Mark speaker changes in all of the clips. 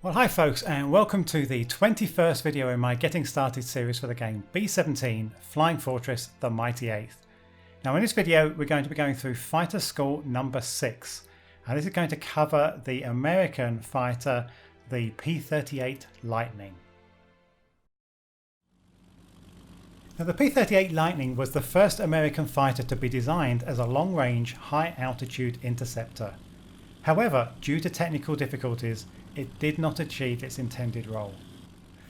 Speaker 1: Well, hi folks, and welcome to the 21st video in my Getting Started series for the game B-17 Flying Fortress The Mighty Eighth. Now in this video we're going to be going through Fighter School number 6, and this is going to cover the American fighter, the P-38 Lightning. Now the P-38 Lightning was the first American fighter to be designed as a long-range, high-altitude interceptor. However, due to technical difficulties, it did not achieve its intended role.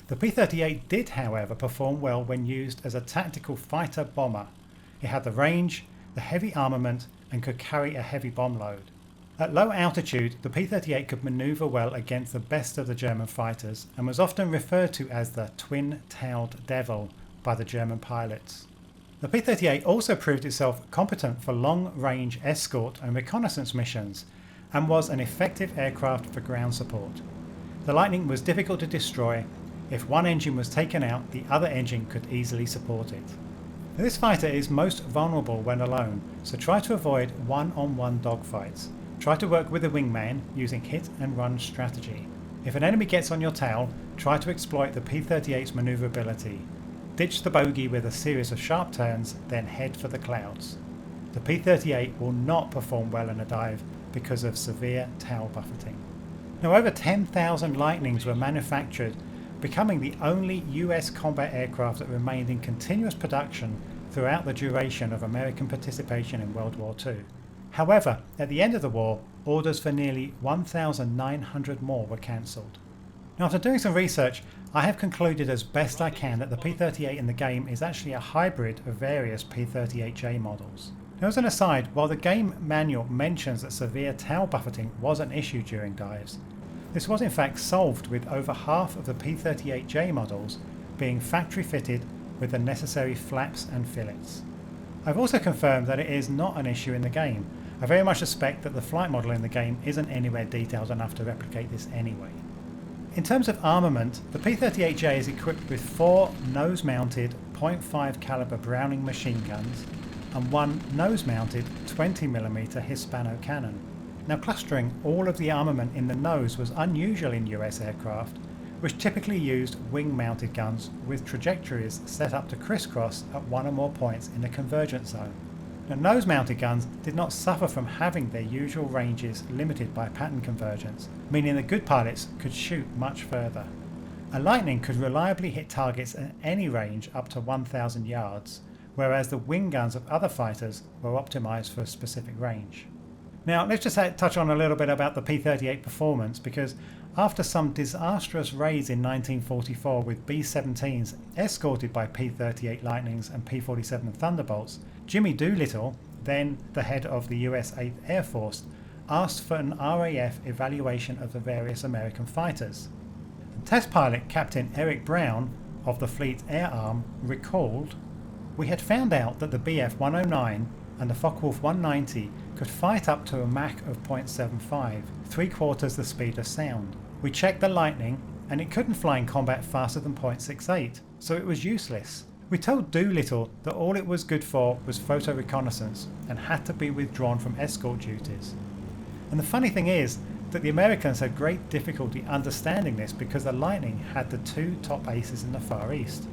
Speaker 1: The P-38 did, however, perform well when used as a tactical fighter bomber. It had the range, the heavy armament, and could carry a heavy bomb load. At low altitude, the P-38 could maneuver well against the best of the German fighters and was often referred to as the twin-tailed devil by the German pilots. The P-38 also proved itself competent for long-range escort and reconnaissance missions, and was an effective aircraft for ground support. The Lightning was difficult to destroy. If one engine was taken out, the other engine could easily support it. This fighter is most vulnerable when alone, so try to avoid one-on-one dogfights. Try to work with a wingman using hit and run strategy. If an enemy gets on your tail, try to exploit the P-38's maneuverability. Ditch the bogey with a series of sharp turns, then head for the clouds. The P-38 will not perform well in a dive because of severe tail buffeting. Now over 10,000 Lightnings were manufactured, becoming the only US combat aircraft that remained in continuous production throughout the duration of American participation in World War II. However, at the end of the war, orders for nearly 1,900 more were cancelled. Now after doing some research, I have concluded as best I can that the P-38 in the game is actually a hybrid of various P-38J models. Now as an aside, while the game manual mentions that severe tail buffeting was an issue during dives, this was in fact solved with over half of the P-38J models being factory fitted with the necessary flaps and fillets. I've also confirmed that it is not an issue in the game. I very much suspect that the flight model in the game isn't anywhere detailed enough to replicate this anyway. In terms of armament, the P-38J is equipped with 4 nose-mounted .5 caliber Browning machine guns and 1 nose-mounted 20mm Hispano cannon. Now clustering all of the armament in the nose was unusual in US aircraft, which typically used wing-mounted guns with trajectories set up to crisscross at one or more points in the convergence zone. Now nose-mounted guns did not suffer from having their usual ranges limited by pattern convergence, meaning that good pilots could shoot much further. A Lightning could reliably hit targets at any range up to 1,000 yards, whereas the wing guns of other fighters were optimised for a specific range. Now let's just touch on a little bit about the P-38 performance, because after some disastrous raids in 1944 with B-17s escorted by P-38 Lightnings and P-47 Thunderbolts, Jimmy Doolittle, then the head of the US 8th Air Force, asked for an RAF evaluation of the various American fighters. Test pilot Captain Eric Brown of the Fleet Air Arm recalled, "We had found out that the Bf-109 and the Focke-Wulf 190 could fight up to a Mach of 0.75, 3/4 the speed of sound. We checked the Lightning and it couldn't fly in combat faster than 0.68, so it was useless. We told Doolittle that all it was good for was photo reconnaissance and had to be withdrawn from escort duties." And the funny thing is that the Americans had great difficulty understanding this because the Lightning had the 2 top aces in the Far East.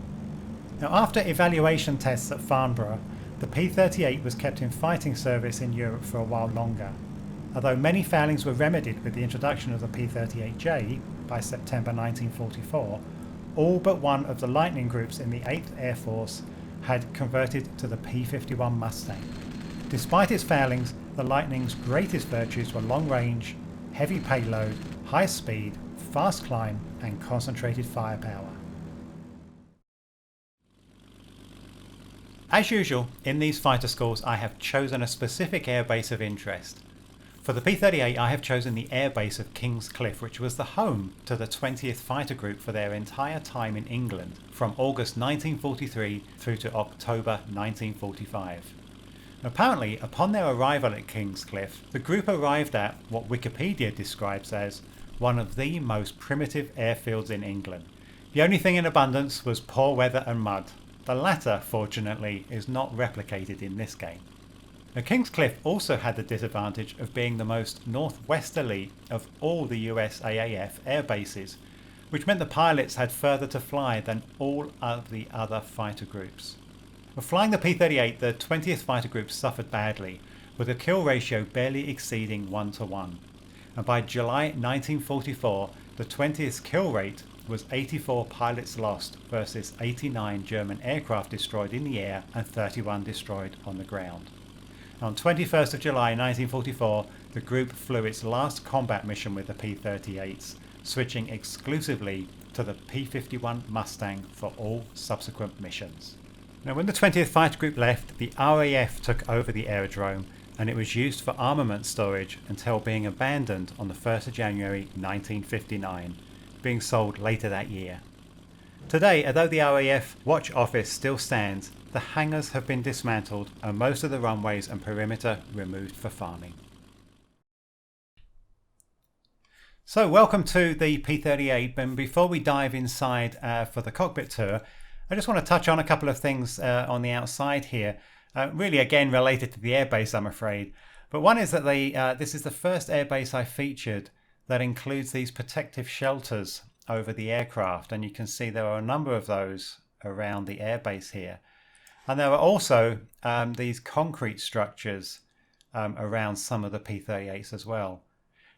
Speaker 1: Now after evaluation tests at Farnborough, the P-38 was kept in fighting service in Europe for a while longer. Although many failings were remedied with the introduction of the P-38J by September 1944, all but one of the Lightning groups in the 8th Air Force had converted to the P-51 Mustang. Despite its failings, the Lightning's greatest virtues were long range, heavy payload, high speed, fast climb and concentrated firepower. As usual, in these fighter schools I have chosen a specific airbase of interest. For the P-38 I have chosen the airbase of King's Cliff, which was the home to the 20th Fighter Group for their entire time in England, from August 1943 through to October 1945. Apparently, upon their arrival at King's Cliff, the group arrived at what Wikipedia describes as one of the most primitive airfields in England. The only thing in abundance was poor weather and mud. The latter, fortunately, is not replicated in this game. Now, Kingscliff also had the disadvantage of being the most northwesterly of all the US AAF air bases, which meant the pilots had further to fly than all of the other fighter groups. But flying the P-38, the 20th Fighter Group suffered badly, with a kill ratio barely exceeding 1:1. And by July 1944, the 20th's kill rate was 84 pilots lost versus 89 German aircraft destroyed in the air and 31 destroyed on the ground. On 21st of July 1944, the group flew its last combat mission with the P-38s, switching exclusively to the P-51 Mustang for all subsequent missions. Now, when the 20th Fighter Group left, the RAF took over the aerodrome and it was used for armament storage until being abandoned on the 1st of January 1959, being sold later that year. Today, although the RAF Watch Office still stands, the hangars have been dismantled and most of the runways and perimeter removed for farming. So welcome to the P-38, and before we dive inside for the cockpit tour, I just want to touch on a couple of things on the outside here, really again related to the airbase, I'm afraid. But one is that this is the first airbase I featured that includes these protective shelters over the aircraft, and you can see there are a number of those around the airbase here. And there are also these concrete structures around some of the P-38s as well.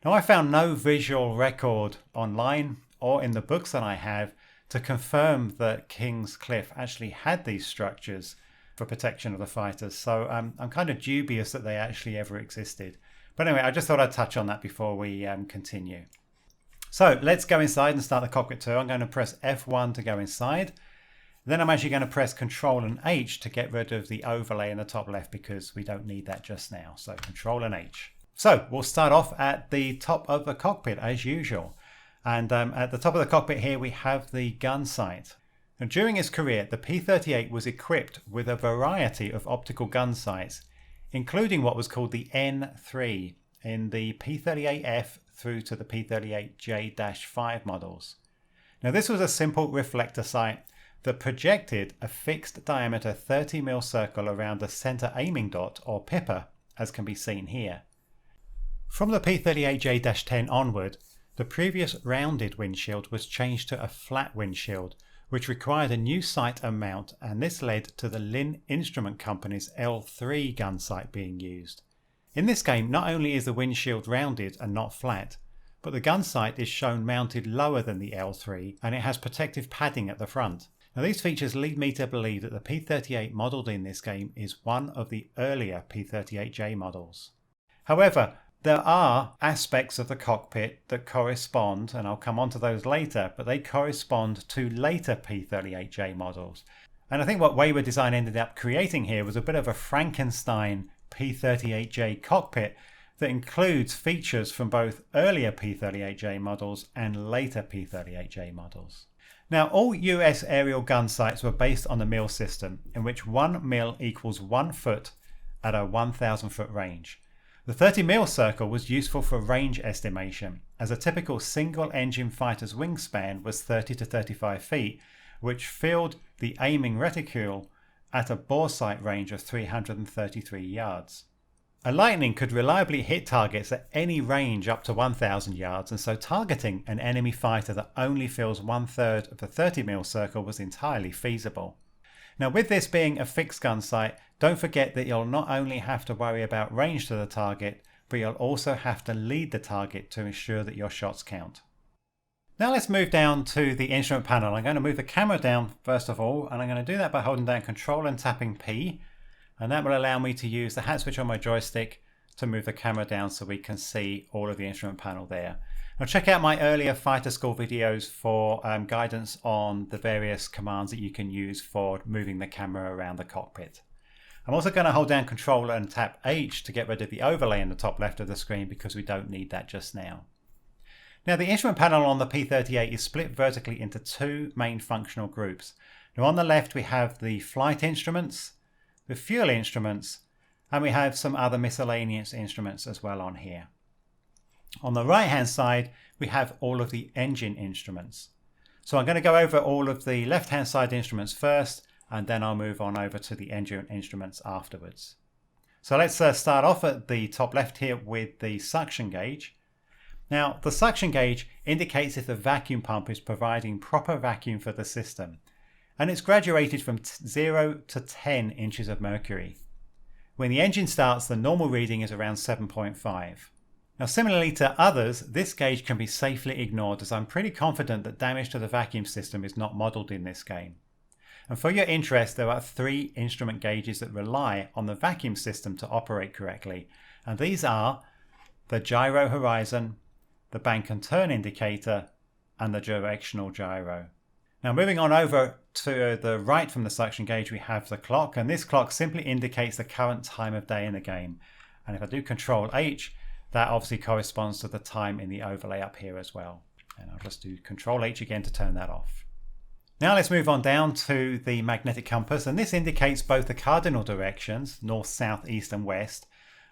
Speaker 1: Now, I found no visual record online or in the books that I have to confirm that Kingscliff actually had these structures for protection of the fighters. So I'm kind of dubious that they actually ever existed. But anyway, I just thought I'd touch on that before we continue. So let's go inside and start the cockpit tour. I'm going to press F1 to go inside. Then I'm actually going to press Control and H to get rid of the overlay in the top left because we don't need that just now. So Control and H. So we'll start off at the top of the cockpit as usual. And at the top of the cockpit here we have the gun sight. And during its career, the P-38 was equipped with a variety of optical gun sights, including what was called the N3 in the P-38F through to the P-38J-5 models. Now, this was a simple reflector sight that projected a fixed diameter 30mm circle around the center aiming dot, or pipper, as can be seen here. From the P-38J-10 onward, the previous rounded windshield was changed to a flat windshield, which required a new sight and mount, and this led to the Lin Instrument Company's L3 gun sight being used. In this game, not only is the windshield rounded and not flat, but the gun sight is shown mounted lower than the L3 and it has protective padding at the front. Now, these features lead me to believe that the P-38 modelled in this game is one of the earlier P-38J models. However, there are aspects of the cockpit that correspond, and I'll come on to those later, but they correspond to later P-38J models. And I think what Wayward Design ended up creating here was a bit of a Frankenstein P-38J cockpit that includes features from both earlier P-38J models and later P-38J models. Now, all US aerial gun sights were based on the mil system, in which 1 mil equals 1 foot at a 1,000 foot range. The 30mm circle was useful for range estimation, as a typical single-engine fighter's wingspan was 30 to 35 feet, which filled the aiming reticule at a bore sight range of 333 yards. A Lightning could reliably hit targets at any range up to 1,000 yards, and so targeting an enemy fighter that only fills 1/3 of the 30mm circle was entirely feasible. Now, with this being a fixed gun sight, don't forget that you'll not only have to worry about range to the target, but you'll also have to lead the target to ensure that your shots count. Now let's move down to the instrument panel. I'm going to move the camera down first of all, and I'm going to do that by holding down Control and tapping P, and that will allow me to use the hat switch on my joystick to move the camera down so we can see all of the instrument panel there. Now check out my earlier fighter school videos for guidance on the various commands that you can use for moving the camera around the cockpit. I'm also going to hold down Control and tap H to get rid of the overlay in the top left of the screen because we don't need that just now. Now, the instrument panel on the P-38 is split vertically into two main functional groups. Now, on the left we have the flight instruments, the fuel instruments, and we have some other miscellaneous instruments as well on here. On the right hand side we have all of the engine instruments. So I'm going to go over all of the left hand side instruments first, and then I'll move on over to the engine instruments afterwards. So let's start off at the top left here with the suction gauge. Now the suction gauge indicates if the vacuum pump is providing proper vacuum for the system, and it's graduated from 0 to 10 inches of mercury. When the engine starts, the normal reading is around 7.5. Now similarly to others, this gauge can be safely ignored, as I'm pretty confident that damage to the vacuum system is not modelled in this game. And for your interest, there are 3 instrument gauges that rely on the vacuum system to operate correctly, and these are the gyro horizon, the bank and turn indicator, and the directional gyro. Now moving on over to the right from the suction gauge, we have the clock, and this clock simply indicates the current time of day in the game. And if I do Control H, that obviously corresponds to the time in the overlay up here as well. And I'll just do Control H again to turn that off. Now let's move on down to the magnetic compass, and this indicates both the cardinal directions, north, south, east and west,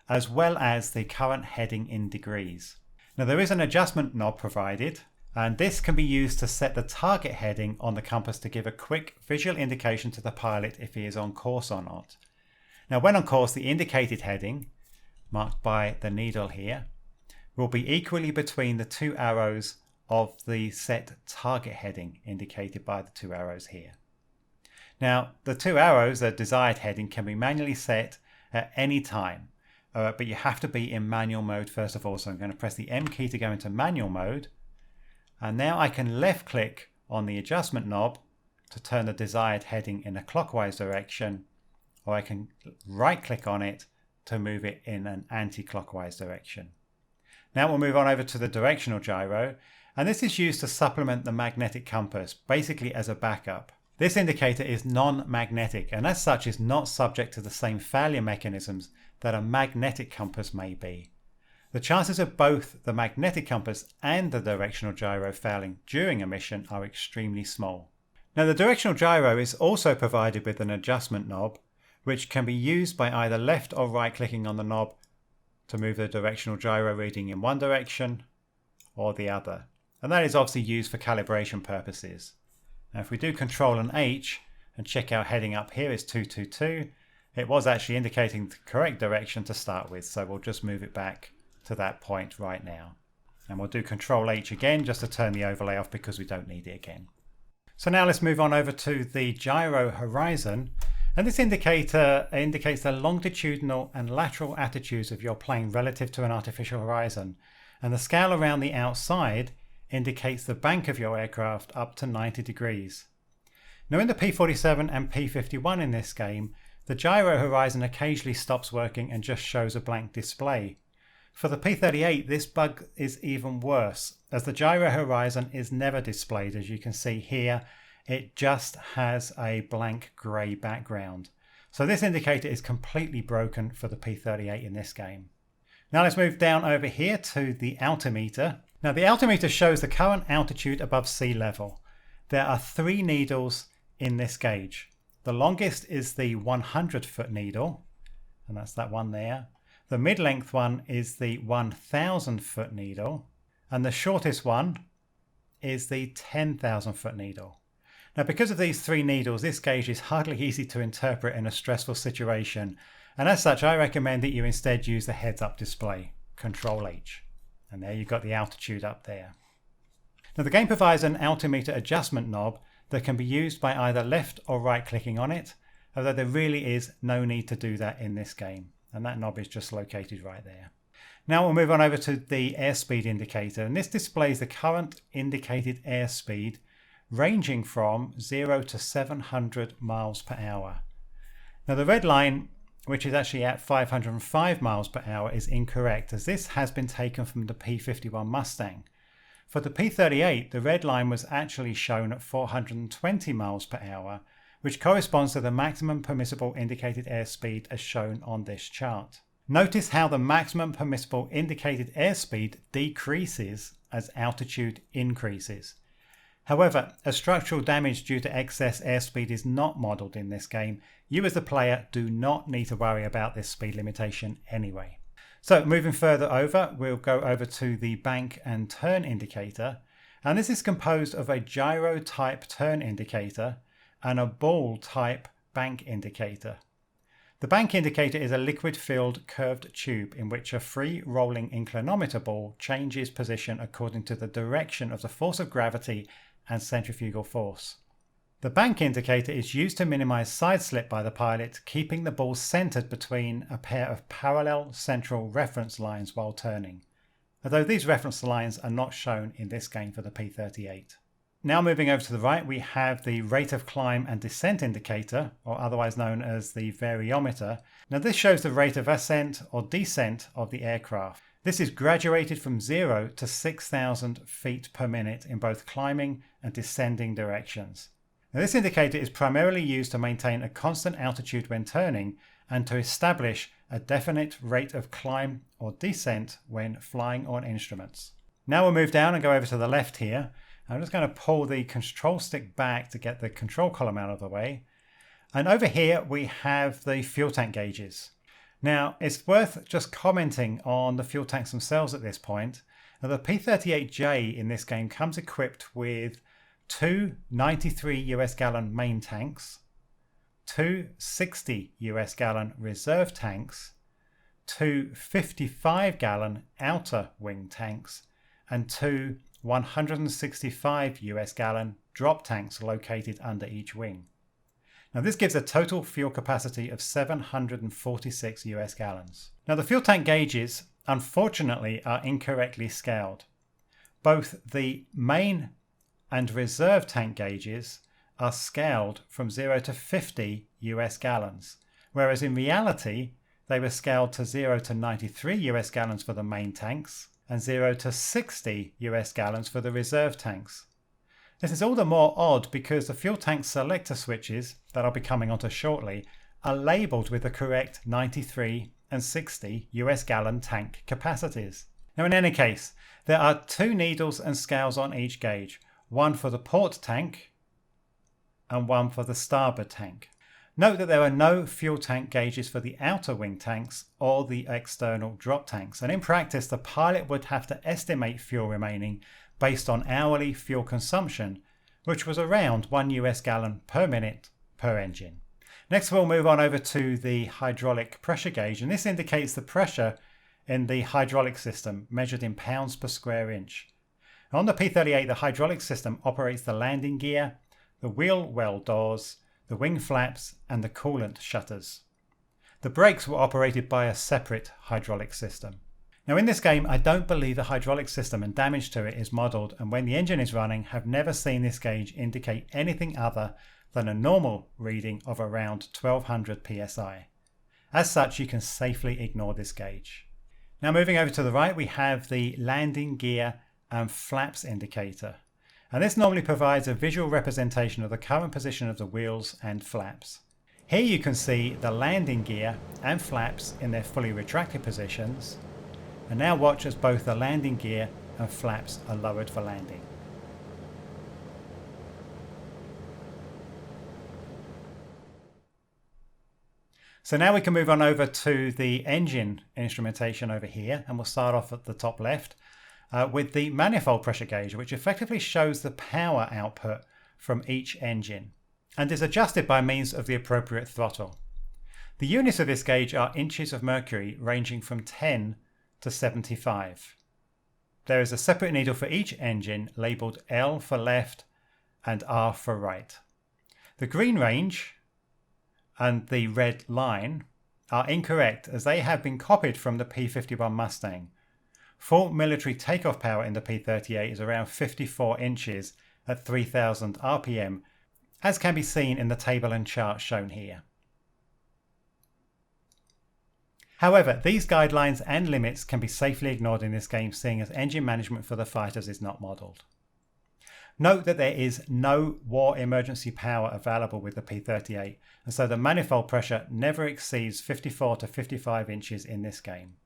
Speaker 1: as well as the current heading in degrees. Now there is an adjustment knob provided, and this can be used to set the target heading on the compass to give a quick visual indication to the pilot if he is on course or not. Now when on course, the indicated heading, marked by the needle here, will be equally between the 2 arrows of the set target heading indicated by the 2 arrows here. Now the 2 arrows, the desired heading, can be manually set at any time. But you have to be in manual mode first of all. So I'm going to press the M key to go into manual mode. And now I can left click on the adjustment knob to turn the desired heading in a clockwise direction, or I can right click on it to move it in an anti-clockwise direction. Now we'll move on over to the directional gyro, and this is used to supplement the magnetic compass, basically as a backup. This indicator is non-magnetic, and as such is not subject to the same failure mechanisms that a magnetic compass may be. The chances of both the magnetic compass and the directional gyro failing during a mission are extremely small. Now the directional gyro is also provided with an adjustment knob, which can be used by either left or right clicking on the knob to move the directional gyro reading in one direction or the other. And that is obviously used for calibration purposes. Now if we do Control and H and check our heading up here is 222, it was actually indicating the correct direction to start with, so we'll just move it back to that point right now. And we'll do Control H again just to turn the overlay off because we don't need it again. So now let's move on over to the gyro horizon, and this indicator indicates the longitudinal and lateral attitudes of your plane relative to an artificial horizon, and the scale around the outside indicates the bank of your aircraft up to 90 degrees. Now in the P-47 and P-51 in this game, the gyro horizon occasionally stops working and just shows a blank display. For the P-38, this bug is even worse, as the gyro horizon is never displayed. As you can see here, it just has a blank grey background. So this indicator is completely broken for the P-38 in this game. Now let's move down over here to the altimeter. Now the altimeter shows the current altitude above sea level. There are 3 needles in this gauge. The longest is the 100-foot needle, and that's that one there. The mid-length one is the 1,000-foot needle, and the shortest one is the 10,000-foot needle. Now because of these 3 needles, this gauge is hardly easy to interpret in a stressful situation, and as such I recommend that you instead use the heads-up display, Control H. And there you've got the altitude up there. Now the game provides an altimeter adjustment knob that can be used by either left or right clicking on it, although there really is no need to do that in this game, and that knob is just located right there. Now we'll move on over to the airspeed indicator, and this displays the current indicated airspeed ranging from 0 to 700 miles per hour. Now the red line, which is actually at 505 miles per hour, is incorrect, as this has been taken from the P-51 Mustang. For the P-38, the red line was actually shown at 420 miles per hour, which corresponds to the maximum permissible indicated airspeed as shown on this chart. Notice how the maximum permissible indicated airspeed decreases as altitude increases. However, as structural damage due to excess airspeed is not modelled in this game, you as the player do not need to worry about this speed limitation anyway. So moving further over, we'll go over to the bank and turn indicator, and this is composed of a gyro type turn indicator and a ball type bank indicator. The bank indicator is a liquid-filled curved tube in which a free rolling inclinometer ball changes position according to the direction of the force of gravity and centrifugal force. The bank indicator is used to minimize side slip by the pilot, keeping the ball centered between a pair of parallel central reference lines while turning, although these reference lines are not shown in this game for the P-38. Now moving over to the right, we have the rate of climb and descent indicator, or otherwise known as the variometer. Now this shows the rate of ascent or descent of the aircraft. This is graduated from 0 to 6,000 feet per minute in both climbing and descending directions. Now this indicator is primarily used to maintain a constant altitude when turning and to establish a definite rate of climb or descent when flying on instruments. Now we'll move down and go over to the left here. I'm just going to pull the control stick back to get the control column out of the way. And over here we have the fuel tank gauges. Now it's worth just commenting on the fuel tanks themselves at this point. Now, the P-38J in this game comes equipped with two 93 US gallon main tanks, two 60 US gallon reserve tanks, two 55 gallon outer wing tanks, and two 165 US gallon drop tanks located under each wing. Now this gives a total fuel capacity of 746 US gallons. Now the fuel tank gauges unfortunately are incorrectly scaled. Both the main and reserve tank gauges are scaled from 0 to 50 US gallons, whereas in reality they were scaled to 0 to 93 US gallons for the main tanks and 0 to 60 US gallons for the reserve tanks. This is all the more odd because the fuel tank selector switches that I'll be coming onto shortly are labelled with the correct 93 and 60 US gallon tank capacities. Now in any case, there are two needles and scales on each gauge, one for the port tank and one for the starboard tank. Note that there are no fuel tank gauges for the outer wing tanks or the external drop tanks, and in practice the pilot would have to estimate fuel remaining based on hourly fuel consumption, which was around 1 US gallon per minute per engine. Next we'll move on over to the hydraulic pressure gauge, and this indicates the pressure in the hydraulic system measured in pounds per square inch. On the P-38 the hydraulic system operates the landing gear, the wheel well doors, the wing flaps and the coolant shutters. The brakes were operated by a separate hydraulic system. Now in this game I don't believe the hydraulic system and damage to it is modelled, and when the engine is running have never seen this gauge indicate anything other than a normal reading of around 1200 psi. As such you can safely ignore this gauge. Now moving over to the right we have the landing gear and flaps indicator. And this normally provides a visual representation of the current position of the wheels and flaps. Here you can see the landing gear and flaps in their fully retracted positions. And now watch as both the landing gear and flaps are lowered for landing. So now we can move on over to the engine instrumentation over here, and we'll start off at the top left. With the manifold pressure gauge, which effectively shows the power output from each engine and is adjusted by means of the appropriate throttle. The units of this gauge are inches of mercury ranging from 10 to 75. There is a separate needle for each engine labelled L for left and R for right. The green range and the red line are incorrect as they have been copied from the P-51 Mustang. Full military takeoff power in the P-38 is around 54 inches at 3000 RPM, as can be seen in the table and chart shown here. However, these guidelines and limits can be safely ignored in this game, seeing as engine management for the fighters is not modelled. Note that there is no war emergency power available with the P-38, and so the manifold pressure never exceeds 54 to 55 inches in this game.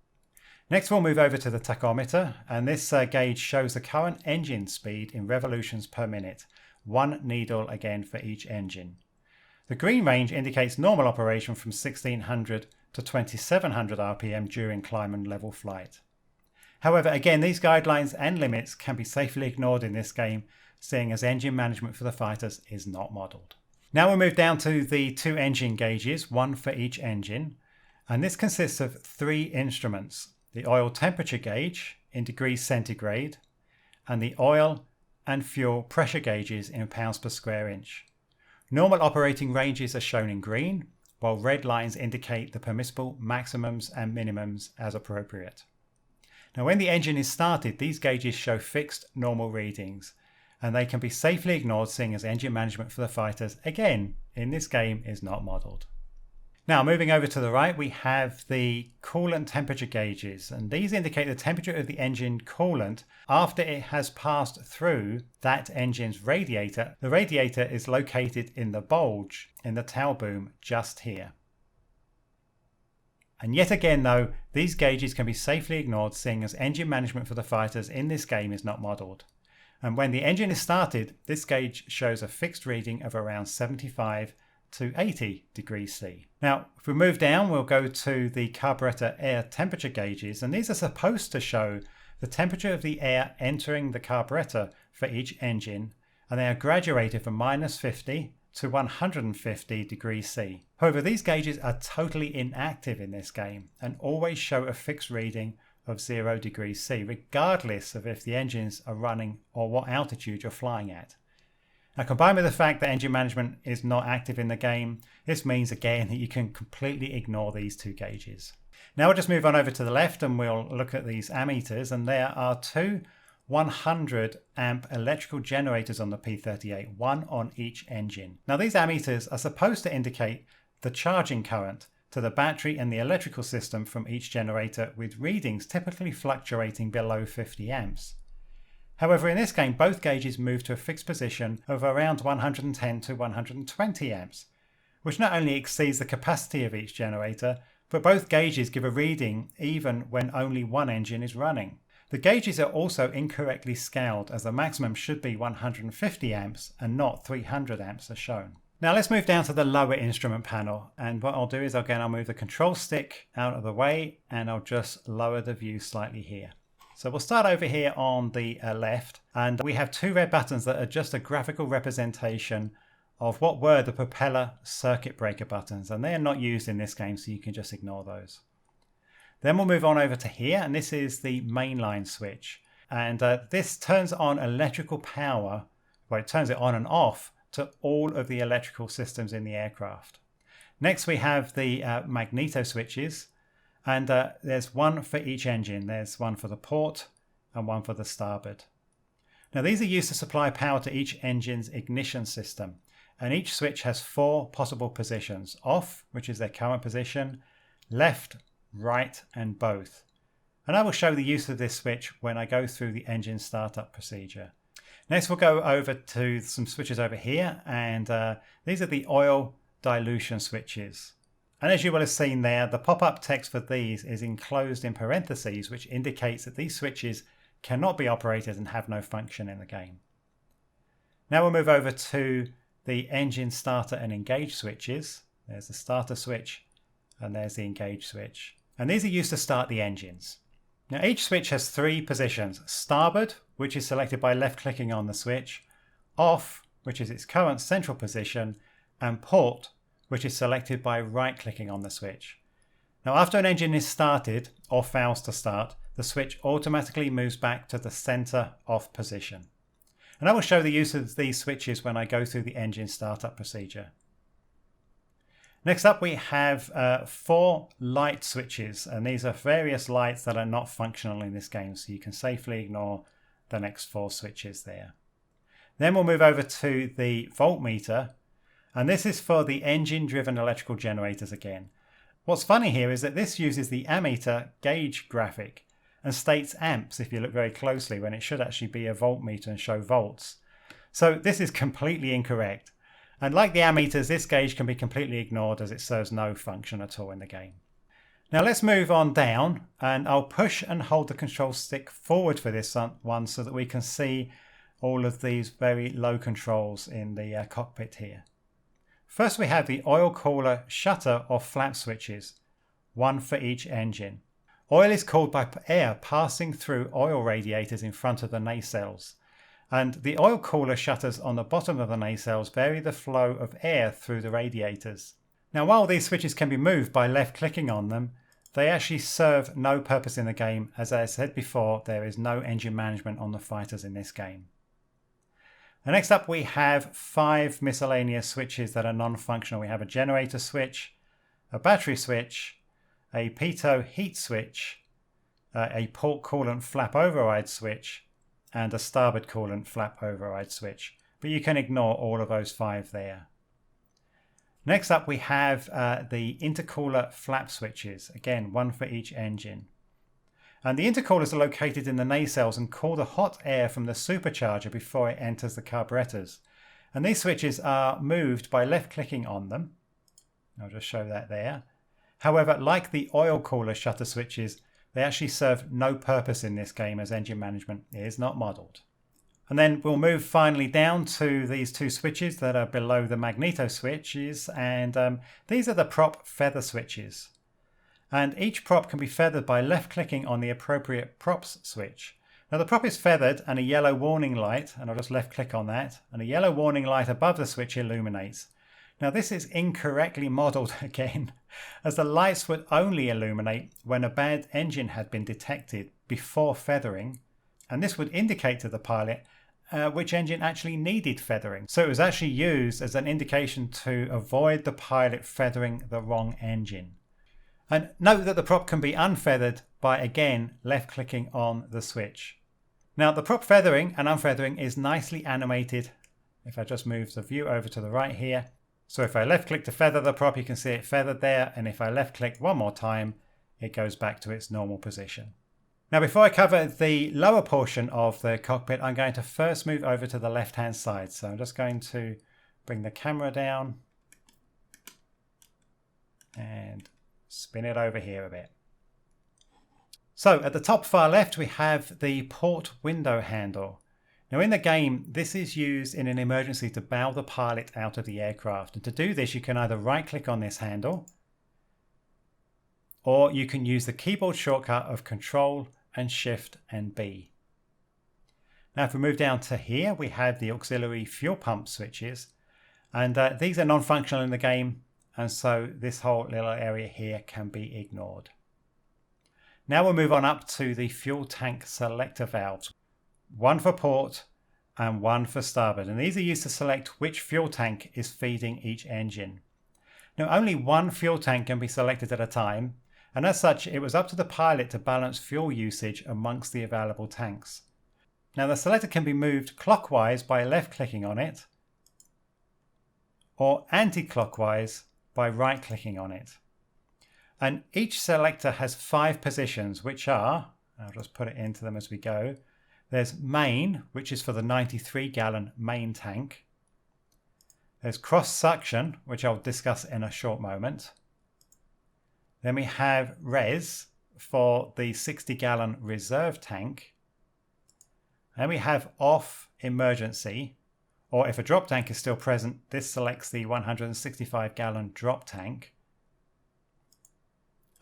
Speaker 1: Next we'll move over to the tachometer, and this gauge shows the current engine speed in revolutions per minute, one needle again for each engine. The green range indicates normal operation from 1600 to 2700 RPM during climb and level flight. However, again, these guidelines and limits can be safely ignored in this game, seeing as engine management for the fighters is not modelled. Now we'll move down to the 2 engine gauges, one for each engine. And this consists of 3 instruments: the oil temperature gauge in degrees centigrade, and the oil and fuel pressure gauges in pounds per square inch. Normal operating ranges are shown in green, while red lines indicate the permissible maximums and minimums as appropriate. Now when the engine is started, these gauges show fixed normal readings, and they can be safely ignored, seeing as engine management for the fighters, again, in this game is not modelled. Now moving over to the right, we have the coolant temperature gauges, and these indicate the temperature of the engine coolant after it has passed through that engine's radiator. The radiator is located in the bulge in the tail boom just here. And yet again though, these gauges can be safely ignored, seeing as engine management for the fighters in this game is not modelled. And when the engine is started, this gauge shows a fixed reading of around 75 to 80 degrees C. Now, if we move down, we'll go to the carburetor air temperature gauges, and these are supposed to show the temperature of the air entering the carburetor for each engine, and they are graduated from -50 to 150 degrees C. However, these gauges are totally inactive in this game and always show a fixed reading of 0 degrees C, regardless of if the engines are running or what altitude you're flying at. Now, combined with the fact that engine management is not active in the game, this means again that you can completely ignore these 2 gauges. Now we'll just move on over to the left and we'll look at these ammeters, and there are 2 100 amp electrical generators on the P-38, one on each engine. Now these ammeters are supposed to indicate the charging current to the battery and the electrical system from each generator, with readings typically fluctuating below 50 amps. However, in this game, both gauges move to a fixed position of around 110 to 120 amps, which not only exceeds the capacity of each generator, but both gauges give a reading even when only one engine is running. The gauges are also incorrectly scaled, as the maximum should be 150 amps and not 300 amps as shown. Now let's move down to the lower instrument panel, and what I'll do is I'll move the control stick out of the way and I'll just lower the view slightly here. So we'll start over here on the left, and we have 2 red buttons that are just a graphical representation of what were the propeller circuit breaker buttons, and they are not used in this game, so you can just ignore those. Then we'll move on over to here, and this is the mainline switch, and this turns on electrical power, well, it turns it on and off to all of the electrical systems in the aircraft. Next we have the magneto switches, and there's one for each engine. There's one for the port and one for the starboard. Now these are used to supply power to each engine's ignition system, and each switch has 4 possible positions: off, which is their current position, left, right, and both. And I will show the use of this switch when I go through the engine startup procedure. Next we'll go over to some switches over here, and these are the oil dilution switches. And as you will have seen there, the pop-up text for these is enclosed in parentheses, which indicates that these switches cannot be operated and have no function in the game. Now we'll move over to the engine starter and engage switches. There's the starter switch and there's the engage switch. And these are used to start the engines. Now each switch has 3 positions: starboard, which is selected by left clicking on the switch, off, which is its current central position, and port, which is selected by right clicking on the switch. Now after an engine is started or fails to start, the switch automatically moves back to the center off position. And I will show the use of these switches when I go through the engine startup procedure. Next up we have 4 light switches, and these are various lights that are not functional in this game, so you can safely ignore the next 4 switches there. Then we'll move over to the voltmeter, and this is for the engine-driven electrical generators again. What's funny here is that this uses the ammeter gauge graphic and states amps if you look very closely, when it should actually be a voltmeter and show volts. So this is completely incorrect. And like the ammeters, this gauge can be completely ignored as it serves no function at all in the game. Now let's move on down, and I'll push and hold the control stick forward for this one so that we can see all of these very low controls in the cockpit here. First we have the oil cooler shutter or flap switches, one for each engine. Oil is cooled by air passing through oil radiators in front of the nacelles. And the oil cooler shutters on the bottom of the nacelles vary the flow of air through the radiators. Now, while these switches can be moved by left clicking on them, they actually serve no purpose in the game. As I said before, there is no engine management on the fighters in this game. And next up we have 5 miscellaneous switches that are non-functional. We have a generator switch, a battery switch, a pitot heat switch, a port coolant flap override switch, and a starboard coolant flap override switch. But you can ignore all of those 5 there. Next up we have the intercooler flap switches. Again, 1 for each engine. And the intercoolers are located in the nacelles and cool the hot air from the supercharger before it enters the carburetors. And these switches are moved by left clicking on them. I'll just show that there. However, like the oil cooler shutter switches, they actually serve no purpose in this game as engine management is not modelled. And then we'll move finally down to these 2 switches that are below the magneto switches, and these are the prop feather switches. And each prop can be feathered by left clicking on the appropriate props switch. Now the prop is feathered and a yellow warning light, and I'll just left click on that, and a yellow warning light above the switch illuminates. Now this is incorrectly modelled again, as the lights would only illuminate when a bad engine had been detected before feathering, and this would indicate to the pilot which engine actually needed feathering. So it was actually used as an indication to avoid the pilot feathering the wrong engine. And note that the prop can be unfeathered by again left clicking on the switch. Now the prop feathering and unfeathering is nicely animated. If I just move the view over to the right here. So if I left click to feather the prop, you can see it feathered there, and if I left click one more time, it goes back to its normal position. Now before I cover the lower portion of the cockpit, I'm going to first move over to the left hand side. So I'm just going to bring the camera down and spin it over here a bit. So at the top far left we have the port window handle. Now in the game, this is used in an emergency to bow the pilot out of the aircraft. And to do this, you can either right click on this handle, or you can use the keyboard shortcut of Control and Shift and B. Now if we move down to here, we have the auxiliary fuel pump switches. And these are non-functional in the game, and so this whole little area here can be ignored. Now we'll move on up to the fuel tank selector valves. 1 for port and 1 for starboard, and these are used to select which fuel tank is feeding each engine. Now only 1 fuel tank can be selected at a time, and as such it was up to the pilot to balance fuel usage amongst the available tanks. Now the selector can be moved clockwise by left clicking on it, or anti-clockwise by right clicking on it. And each selector has 5 positions, which are, I'll just put it into them as we go. There's main, which is for the 93-gallon main tank. There's cross suction, which I'll discuss in a short moment. Then we have res for the 60-gallon reserve tank. Then we have off emergency, or if a drop tank is still present, this selects the 165-gallon drop tank.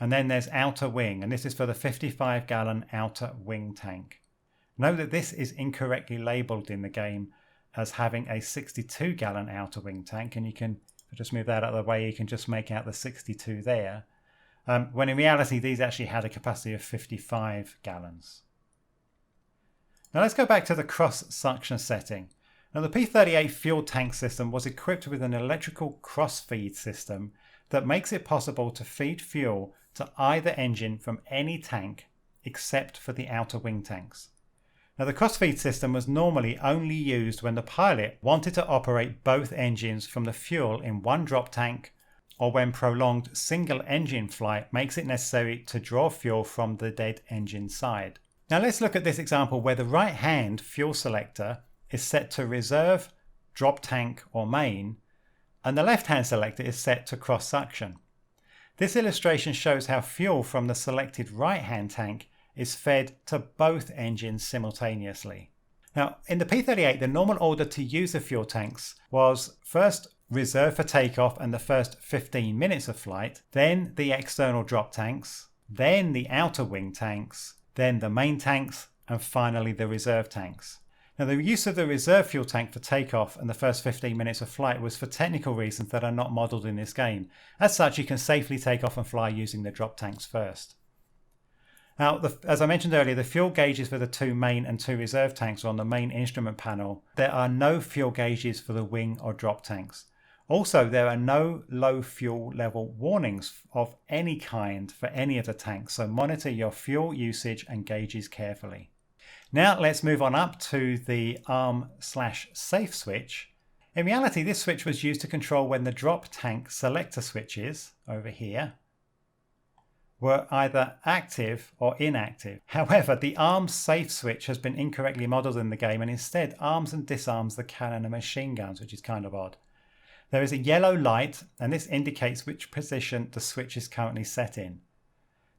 Speaker 1: And then there's outer wing, and this is for the 55-gallon outer wing tank. Note that this is incorrectly labelled in the game as having a 62-gallon outer wing tank, and you can, if I just move that out of the way, you can just make out the 62 there, when in reality these actually had a capacity of 55 gallons. Now let's go back to the cross-suction setting. Now the P-38 fuel tank system was equipped with an electrical cross-feed system that makes it possible to feed fuel to either engine from any tank except for the outer wing tanks. Now the cross-feed system was normally only used when the pilot wanted to operate both engines from the fuel in one drop tank, or when prolonged single engine flight makes it necessary to draw fuel from the dead engine side. Now let's look at this example where the right hand fuel selector is set to reserve, drop tank or main, and the left hand selector is set to cross suction. This illustration shows how fuel from the selected right hand tank is fed to both engines simultaneously. Now in the P-38 the normal order to use the fuel tanks was first reserve for takeoff and the first 15 minutes of flight, then the external drop tanks, then the outer wing tanks, then the main tanks, and finally the reserve tanks. Now, the use of the reserve fuel tank for takeoff and the first 15 minutes of flight was for technical reasons that are not modelled in this game. As such, you can safely take off and fly using the drop tanks first. Now, as I mentioned earlier, the fuel gauges for the 2 main and 2 reserve tanks are on the main instrument panel. There are no fuel gauges for the wing or drop tanks. Also, there are no low fuel level warnings of any kind for any of the tanks, so monitor your fuel usage and gauges carefully. Now let's move on up to the arm/safe switch. In reality, this switch was used to control when the drop tank selector switches over here were either active or inactive. However, the arms safe switch has been incorrectly modelled in the game and instead arms and disarms the cannon and machine guns, which is kind of odd. There is a yellow light and this indicates which position the switch is currently set in.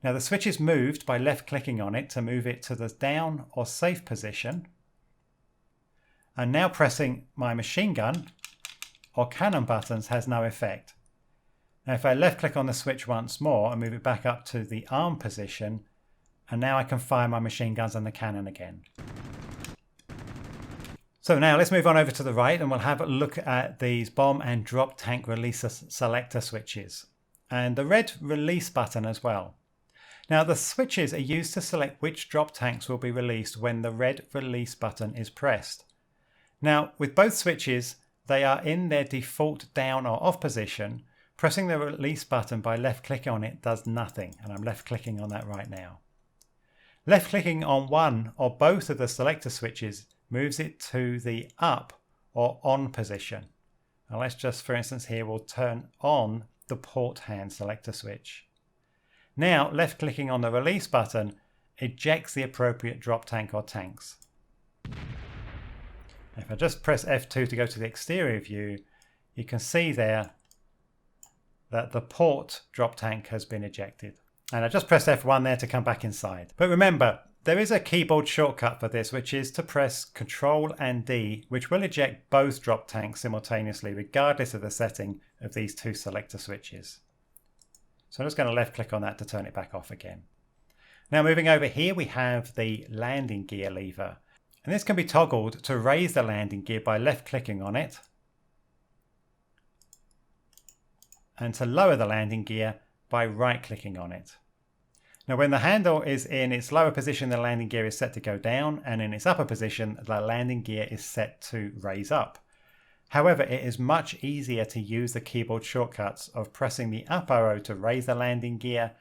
Speaker 1: Now the switch is moved by left clicking on it to move it to the down or safe position. And now pressing my machine gun or cannon buttons has no effect. Now if I left click on the switch once more and move it back up to the arm position, and now I can fire my machine guns and the cannon again. So now let's move on over to the right and we'll have a look at these bomb and drop tank release selector switches and the red release button as well. Now the switches are used to select which drop tanks will be released when the red release button is pressed. Now with both switches, they are in their default down or off position. Pressing the release button by left clicking on it does nothing, and I'm left clicking on that right now. Left clicking on one or both of the selector switches moves it to the up or on position. Now let's just, for instance here, we'll turn on the port hand selector switch. Now left clicking on the release button ejects the appropriate drop tank or tanks. If I just press F2 to go to the exterior view, you can see there that the port drop tank has been ejected. And I just pressed F1 there to come back inside. But remember, there is a keyboard shortcut for this, which is to press Ctrl and D, which will eject both drop tanks simultaneously, regardless of the setting of these 2 selector switches. So I'm just going to left click on that to turn it back off again. Now moving over here, we have the landing gear lever. And this can be toggled to raise the landing gear by left clicking on it, and to lower the landing gear by right clicking on it. Now when the handle is in its lower position, the landing gear is set to go down, and in its upper position, the landing gear is set to raise up. However, it is much easier to use the keyboard shortcuts of pressing the up arrow to raise the landing gear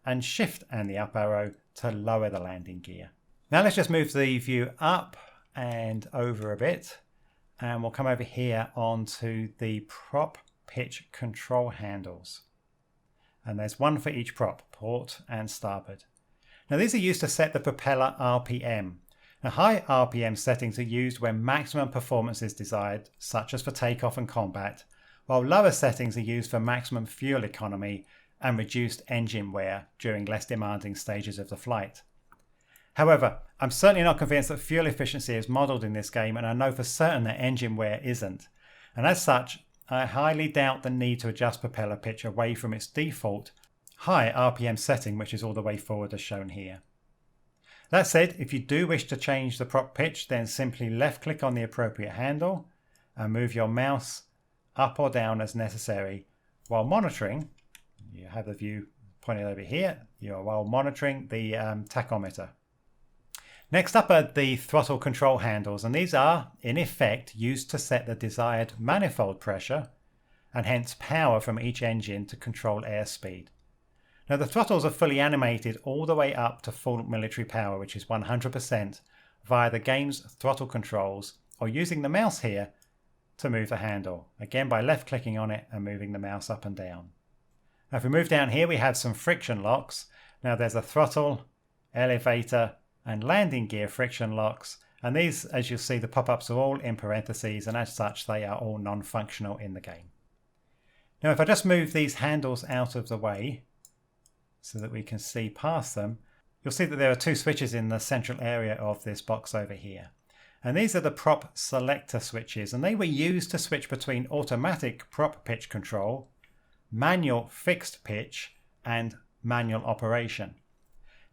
Speaker 1: and shift and the up arrow to lower the landing gear. Now let's just move the view up and over a bit, and we'll come over here onto the prop pitch control handles. And there's one for each prop, port and starboard. Now these are used to set the propeller RPM. Now high RPM settings are used when maximum performance is desired, such as for takeoff and combat, while lower settings are used for maximum fuel economy and reduced engine wear during less demanding stages of the flight. However, I'm certainly not convinced that fuel efficiency is modelled in this game, and I know for certain that engine wear isn't. And as such, I highly doubt the need to adjust propeller pitch away from its default high RPM setting, which is all the way forward as shown here. That said, if you do wish to change the prop pitch, then simply left click on the appropriate handle and move your mouse up or down as necessary while monitoring. You have the view pointed over here, while monitoring the tachometer. Next up are the throttle control handles, and these are, in effect, used to set the desired manifold pressure and hence power from each engine to control airspeed. Now the throttles are fully animated all the way up to full military power, which is 100%, via the game's throttle controls, or using the mouse here to move the handle, again by left clicking on it and moving the mouse up and down. Now if we move down here, we have some friction locks. Now there's a throttle, elevator, and landing gear friction locks, and these, as you'll see, the pop-ups are all in parentheses, and as such they are all non-functional in the game. Now if I just move these handles out of the way so that we can see past them, you'll see that there are 2 switches in the central area of this box over here. And these are the prop selector switches, and they were used to switch between automatic prop pitch control, manual fixed pitch, and manual operation.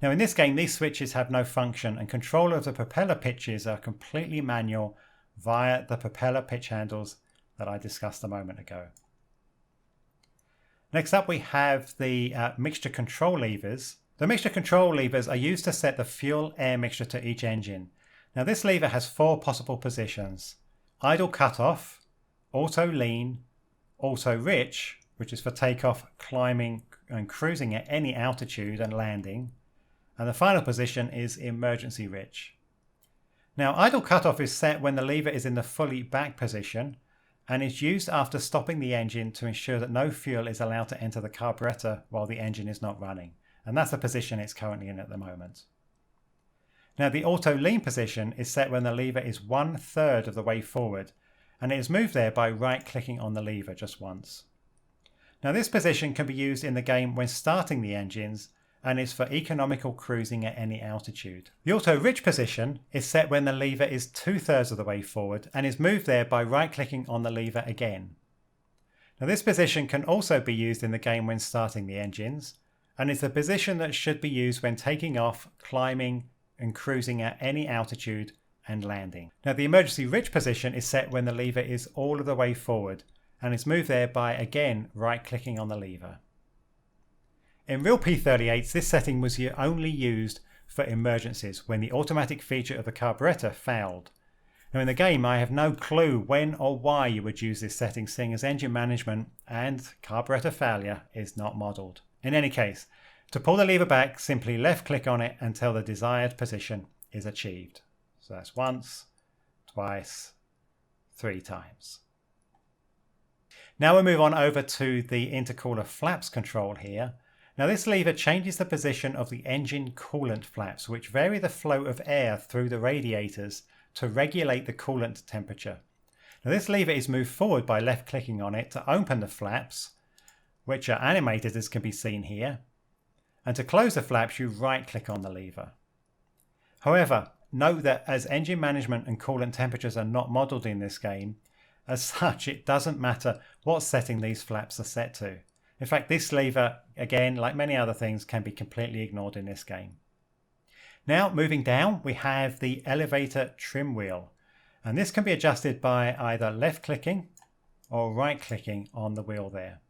Speaker 1: Now in this game, these switches have no function and control of the propeller pitches are completely manual via the propeller pitch handles that I discussed a moment ago. Next up we have the mixture control levers. The mixture control levers are used to set the fuel-air mixture to each engine. Now this lever has 4 possible positions: idle cutoff, auto lean, auto rich, which is for takeoff, climbing and cruising at any altitude and landing, and the final position is emergency rich. Now idle cutoff is set when the lever is in the fully back position and is used after stopping the engine to ensure that no fuel is allowed to enter the carburetor while the engine is not running, and that's the position it's currently in at the moment. Now the auto lean position is set when the lever is 1/3 of the way forward, and it is moved there by right clicking on the lever just once. Now this position can be used in the game when starting the engines and is for economical cruising at any altitude. The auto rich position is set when the lever is 2/3 of the way forward and is moved there by right clicking on the lever again. Now this position can also be used in the game when starting the engines and is the position that should be used when taking off, climbing and cruising at any altitude and landing. Now the emergency rich position is set when the lever is all of the way forward and is moved there by again right clicking on the lever. In real P-38s this setting was only used for emergencies when the automatic feature of the carburetor failed. Now in the game I have no clue when or why you would use this setting, seeing as engine management and carburetor failure is not modelled. In any case, to pull the lever back, simply left click on it until the desired position is achieved. So that's once, twice, 3 times. Now we'll move on over to the intercooler flaps control here. Now this lever changes the position of the engine coolant flaps, which vary the flow of air through the radiators to regulate the coolant temperature. Now this lever is moved forward by left clicking on it to open the flaps, which are animated as can be seen here. And to close the flaps, you right click on the lever. However, note that as engine management and coolant temperatures are not modelled in this game, as such it doesn't matter what setting these flaps are set to. In fact, this lever, again, like many other things, can be completely ignored in this game. Now, moving down, we have the elevator trim wheel. And this can be adjusted by either left clicking or right clicking on the wheel there.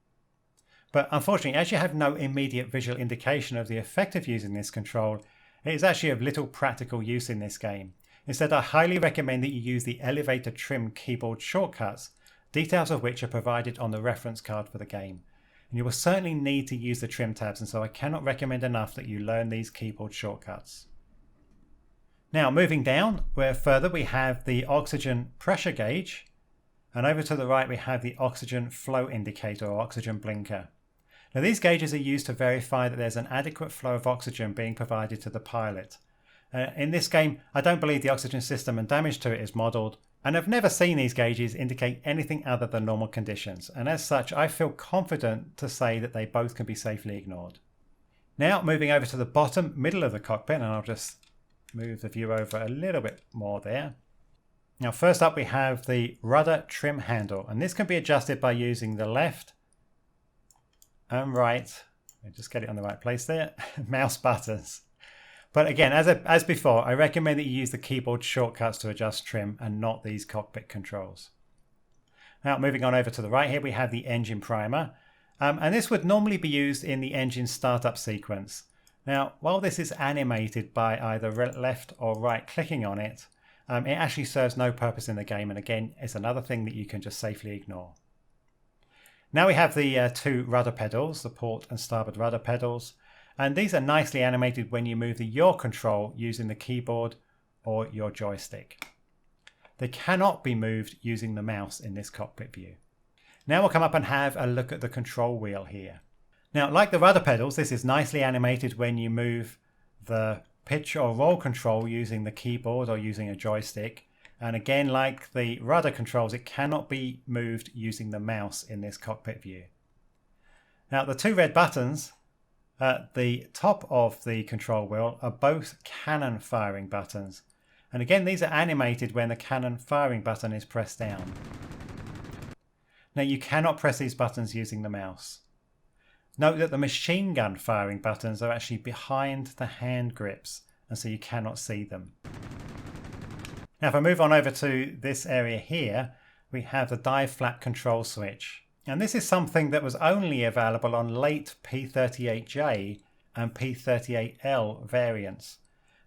Speaker 1: But unfortunately, as you have no immediate visual indication of the effect of using this control, it is actually of little practical use in this game. Instead, I highly recommend that you use the elevator trim keyboard shortcuts, details of which are provided on the reference card for the game. And you will certainly need to use the trim tabs, and so I cannot recommend enough that you learn these keyboard shortcuts. Now moving down, where further we have the oxygen pressure gauge, and over to the right we have the oxygen flow indicator or oxygen blinker. Now these gauges are used to verify that there's an adequate flow of oxygen being provided to the pilot. In this game, I don't believe the oxygen system and damage to it is modelled, and I've never seen these gauges indicate anything other than normal conditions, and as such I feel confident to say that they both can be safely ignored. Now moving over to the bottom middle of the cockpit, and I'll just move the view over a little bit more there. Now first up we have the rudder trim handle, and this can be adjusted by using the left and right, just get it on the right place there, mouse buttons. But again, as before, I recommend that you use the keyboard shortcuts to adjust trim and not these cockpit controls. Now moving on over to the right here, we have the engine primer. And this would normally be used in the engine startup sequence. Now, while this is animated by either left or right clicking on it, it actually serves no purpose in the game. And again, it's another thing that you can just safely ignore. Now we have the 2 rudder pedals, the port and starboard rudder pedals. And these are nicely animated when you move the yaw control using the keyboard or your joystick. They cannot be moved using the mouse in this cockpit view. Now we'll come up and have a look at the control wheel here. Now, like the rudder pedals, this is nicely animated when you move the pitch or roll control using the keyboard or using a joystick. And again, like the rudder controls, it cannot be moved using the mouse in this cockpit view. Now, the 2 red buttons at the top of the control wheel are both cannon firing buttons. And again, these are animated when the cannon firing button is pressed down. Now, you cannot press these buttons using the mouse. Note that the machine gun firing buttons are actually behind the hand grips, and so you cannot see them. Now if I move on over to this area here, we have the dive flap control switch. And this is something that was only available on late P-38J and P-38L variants.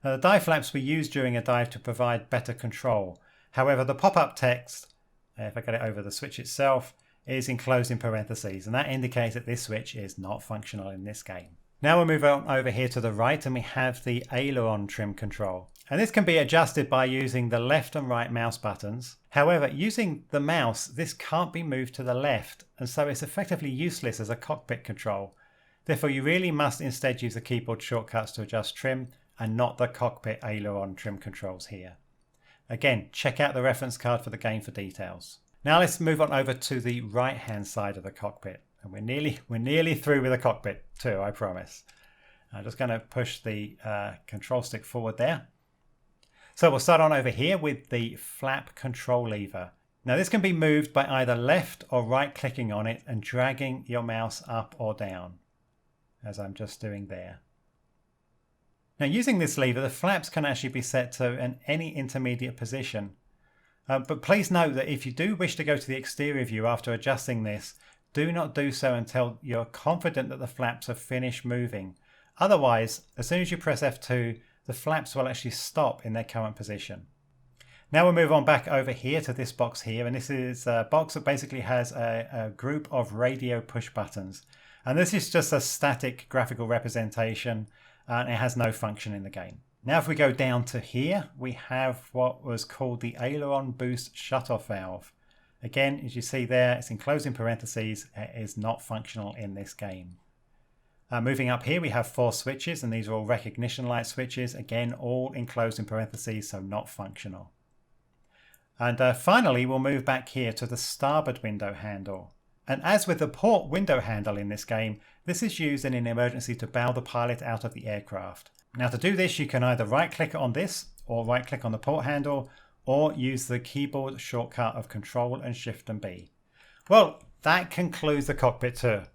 Speaker 1: Now the dive flaps were used during a dive to provide better control. However, the pop-up text, if I get it over the switch itself, is enclosed in parentheses, and that indicates that this switch is not functional in this game. Now we'll move on over here to the right and we have the aileron trim control. And this can be adjusted by using the left and right mouse buttons. However, using the mouse, this can't be moved to the left, and so it's effectively useless as a cockpit control. Therefore, you really must instead use the keyboard shortcuts to adjust trim and not the cockpit aileron trim controls here. Again, check out the reference card for the game for details. Now let's move on over to the right hand side of the cockpit. And we're nearly through with the cockpit too, I promise. I'm just going to push the control stick forward there. So we'll start on over here with the flap control lever. Now this can be moved by either left or right clicking on it and dragging your mouse up or down, as I'm just doing there. Now using this lever, the flaps can actually be set to any intermediate position. But please note that if you do wish to go to the exterior view after adjusting this, do not do so until you're confident that the flaps have finished moving. Otherwise, as soon as you press F2, the flaps will actually stop in their current position. Now we'll move on back over here to this box here, and this is a box that basically has a group of radio push buttons. And this is just a static graphical representation, and it has no function in the game. Now if we go down to here, we have what was called the aileron boost shutoff valve. Again, as you see there, it's enclosed in parentheses. It is not functional in this game. Moving up here, we have 4 switches, and these are all recognition light switches. Again, all enclosed in parentheses, so not functional. And finally, we'll move back here to the starboard window handle. And as with the port window handle in this game, this is used in an emergency to bow the pilot out of the aircraft. Now to do this, you can either right click on this or right click on the port handle, or use the keyboard shortcut of Control and Shift and B. Well, that concludes the cockpit tour.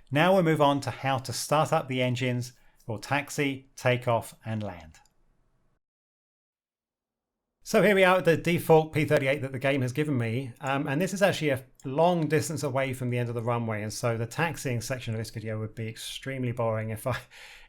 Speaker 1: Now we'll move on to how to start up the engines for taxi, takeoff and land. So here we are at the default P-38 that the game has given me, and this is actually a long distance away from the end of the runway, and so the taxiing section of this video would be extremely boring if I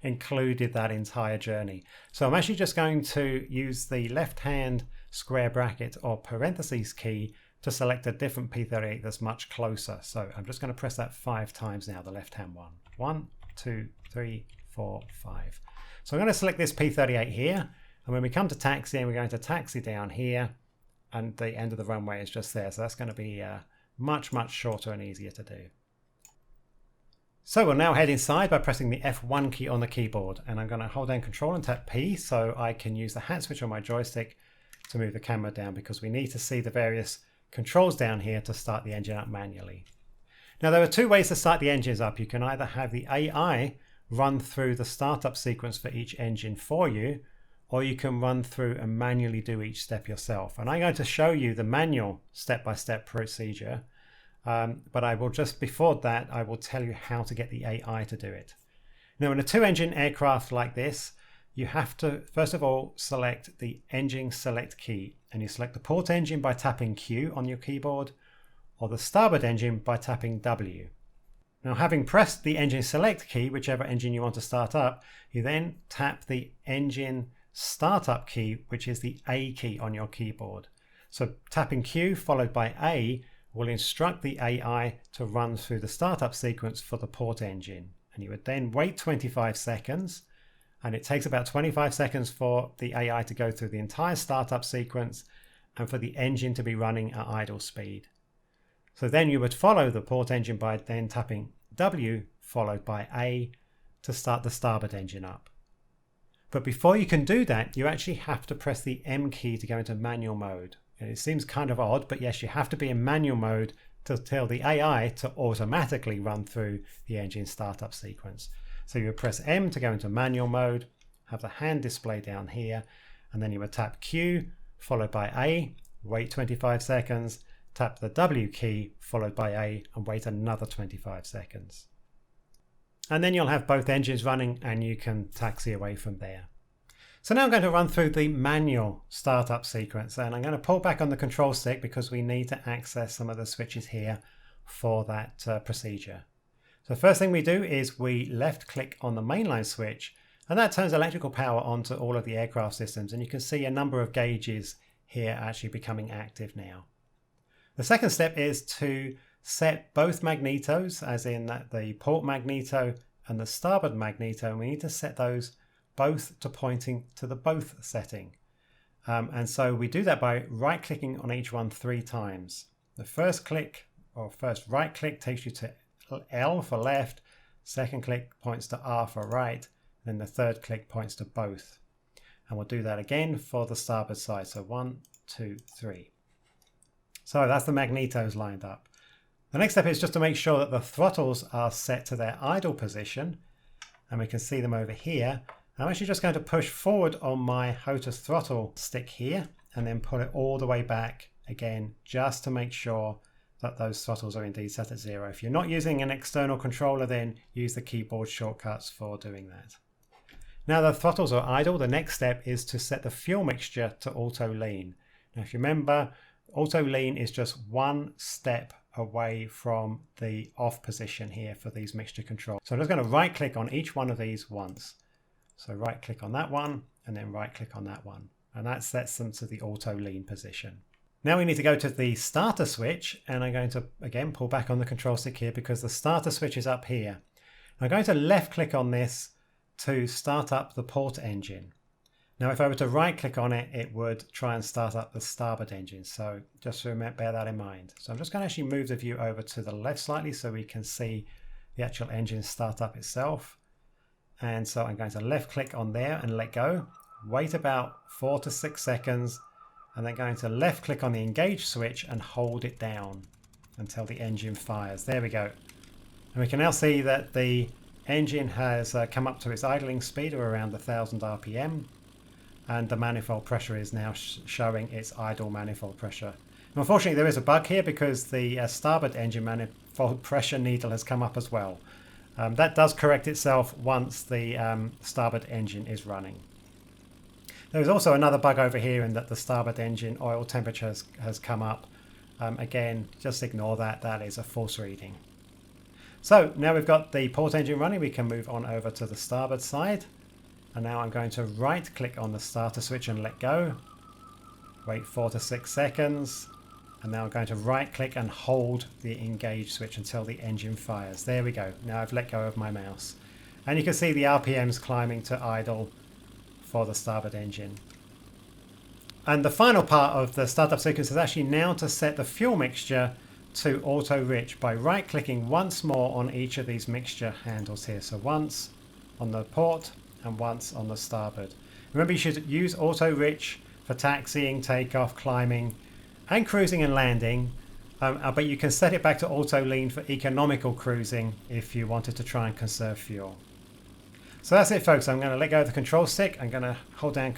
Speaker 1: included that entire journey. So I'm actually just going to use the left hand square bracket or parentheses key to select a different P-38 that's much closer. So I'm just going to press that 5 times now, the left hand one. 1, 2, 3, 4, 5. So I'm going to select this P-38 here. And when we come to taxiing, we're going to taxi down here, and the end of the runway is just there. So that's going to be much, much shorter and easier to do. So we'll now head inside by pressing the F1 key on the keyboard. And I'm going to hold down Control and tap P so I can use the hat switch on my joystick to move the camera down, because we need to see the various controls down here to start the engine up manually. Now there are 2 ways to start the engines up. You can either have the AI run through the startup sequence for each engine for you, or you can run through and manually do each step yourself. And I'm going to show you the manual step-by-step procedure, but I will just before that, I will tell you how to get the AI to do it. Now in a 2-engine aircraft like this, you have to first of all select the engine select key, and you select the port engine by tapping Q on your keyboard, or the starboard engine by tapping W. Now having pressed the engine select key, whichever engine you want to start up, you then tap the engine startup key, which is the A key on your keyboard. So tapping Q followed by A will instruct the AI to run through the startup sequence for the port engine. And you would then wait 25 seconds, and it takes about 25 seconds for the AI to go through the entire startup sequence and for the engine to be running at idle speed. So then you would follow the port engine by then tapping W followed by A to start the starboard engine up. But before you can do that, you actually have to press the M key to go into manual mode. And it seems kind of odd, but yes, you have to be in manual mode to tell the AI to automatically run through the engine startup sequence. So you would press M to go into manual mode, have the hand display down here, and then you would tap Q followed by A, wait 25 seconds, tap the W key followed by A, and wait another 25 seconds. and then you'll have both engines running and you can taxi away from there. So now I'm going to run through the manual startup sequence, and I'm going to pull back on the control stick because we need to access some of the switches here for that procedure. So the first thing we do is we left click on the mainline switch, and that turns electrical power onto all of the aircraft systems, and you can see a number of gauges here actually becoming active now. The second step is to set both magnetos, as in that the port magneto and the starboard magneto, and we need to set those both to pointing to the both setting. And so we do that by right clicking on each one 3 times. The first click or first right click takes you to L for left, second click points to R for right, then the third click points to both. And we'll do that again for the starboard side. So 1, 2, 3. So that's the magnetos lined up. The next step is just to make sure that the throttles are set to their idle position, and we can see them over here. I'm actually just going to push forward on my HOTAS throttle stick here and then pull it all the way back again, just to make sure that those throttles are indeed set at 0. If you're not using an external controller, then use the keyboard shortcuts for doing that. Now the throttles are idle, the next step is to set the fuel mixture to auto lean. Now if you remember, auto lean is just one step away from the off position here for these mixture controls. So I'm just going to right click on each one of these once. So right click on that one and then right click on that one, and that sets them to the auto lean position. Now we need to go to the starter switch, and I'm going to again pull back on the control stick here because the starter switch is up here. I'm going to left click on this to start up the port engine. Now if I were to right click on it, it would try and start up the starboard engine, so just remember, bear that in mind. So I'm just going to actually move the view over to the left slightly so we can see the actual engine start up itself. And so I'm going to left click on there and let go, wait about 4 to 6 seconds, and then going to left click on the engage switch and hold it down until the engine fires. There we go. And we can now see that the engine has come up to its idling speed of around 1000 RPM. And the manifold pressure is now showing its idle manifold pressure. And unfortunately there is a bug here because the starboard engine manifold pressure needle has come up as well. That does correct itself once the starboard engine is running. There is also another bug over here in that the starboard engine oil temperature has come up. Again, just ignore that, that is a false reading. So now we've got the port engine running, we can move on over to the starboard side. And now I'm going to right click on the starter switch and let go. Wait 4 to 6 seconds. And now I'm going to right click and hold the engage switch until the engine fires. There we go. Now I've let go of my mouse. And you can see the RPMs climbing to idle for the starboard engine. And the final part of the startup sequence is actually now to set the fuel mixture to auto rich by right clicking once more on each of these mixture handles here. So once on the port and once on the starboard. Remember, you should use auto rich for taxiing, takeoff, climbing and cruising and landing, but you can set it back to auto lean for economical cruising if you wanted to try and conserve fuel. So that's it folks, I'm going to let go of the control stick, I'm going to hold down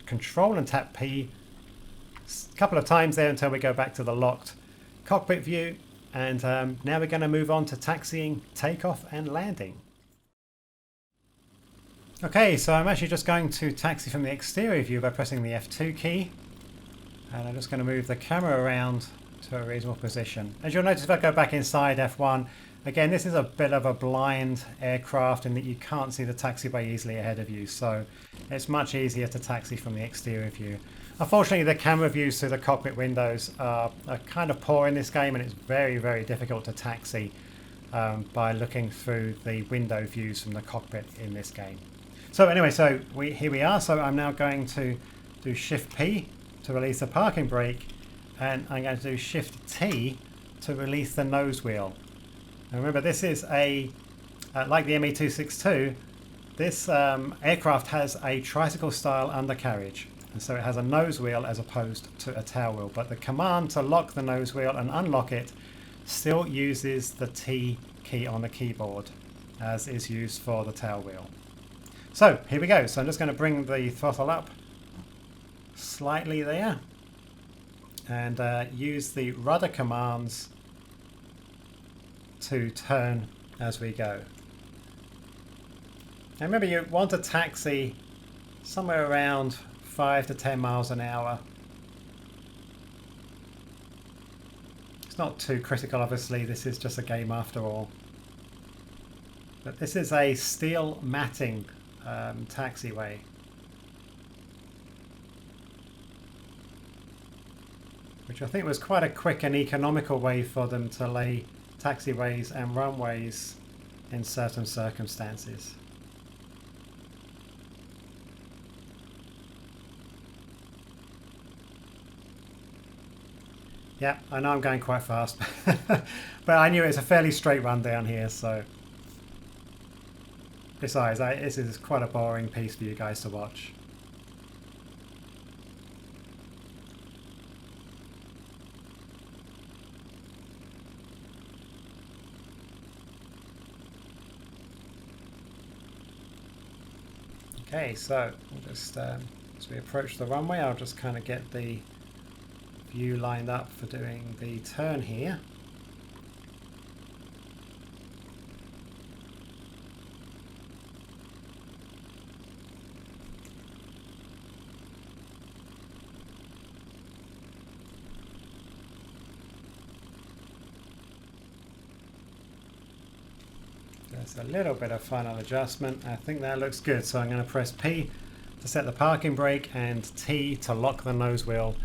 Speaker 1: control and tap P a couple of times there until we go back to the locked cockpit view, and now we're going to move on to taxiing, takeoff and landing. Okay, so I'm actually just going to taxi from the exterior view by pressing the F2 key, and I'm just going to move the camera around to a reasonable position. As you'll notice, if I go back inside F1, again this is a bit of a blind aircraft in that you can't see the taxiway easily ahead of you, so it's much easier to taxi from the exterior view. Unfortunately the camera views through the cockpit windows are kind of poor in this game, and it's very, very difficult to taxi by looking through the window views from the cockpit in this game. So anyway, here we are. So I'm now going to do Shift P to release the parking brake, and I'm going to do Shift T to release the nose wheel. Now remember, this is like the ME-262, this aircraft has a tricycle style undercarriage, and so it has a nose wheel as opposed to a tail wheel, but the command to lock the nose wheel and unlock it still uses the T key on the keyboard as is used for the tail wheel. So here we go. So I'm just going to bring the throttle up slightly there and use the rudder commands to turn as we go. Now remember, you want to taxi somewhere around 5 to 10 miles an hour. It's not too critical, obviously. This is just a game after all. But this is a steel matting taxiway. Which I think was quite a quick and economical way for them to lay taxiways and runways in certain circumstances. Yeah, I know I'm going quite fast, but I knew it's a fairly straight run down here, so... Besides, this is quite a boring piece for you guys to watch. Okay, so we'll just, as we approach the runway, I'll just kind of get the view lined up for doing the turn here. There's a little bit of final adjustment. I think that looks good, so I'm going to press P to set the parking brake and T to lock the nose wheel,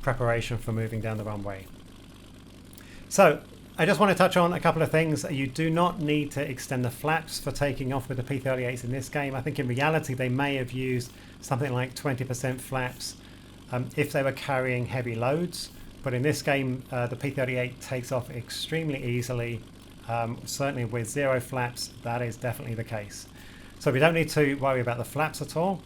Speaker 1: preparation for moving down the runway. So I just want to touch on a couple of things. You do not need to extend the flaps for taking off with the P-38s in this game. I think in reality they may have used something like 20% flaps if they were carrying heavy loads, but in this game the P-38 takes off extremely easily. Certainly with zero flaps, that is definitely the case. So we don't need to worry about the flaps at all.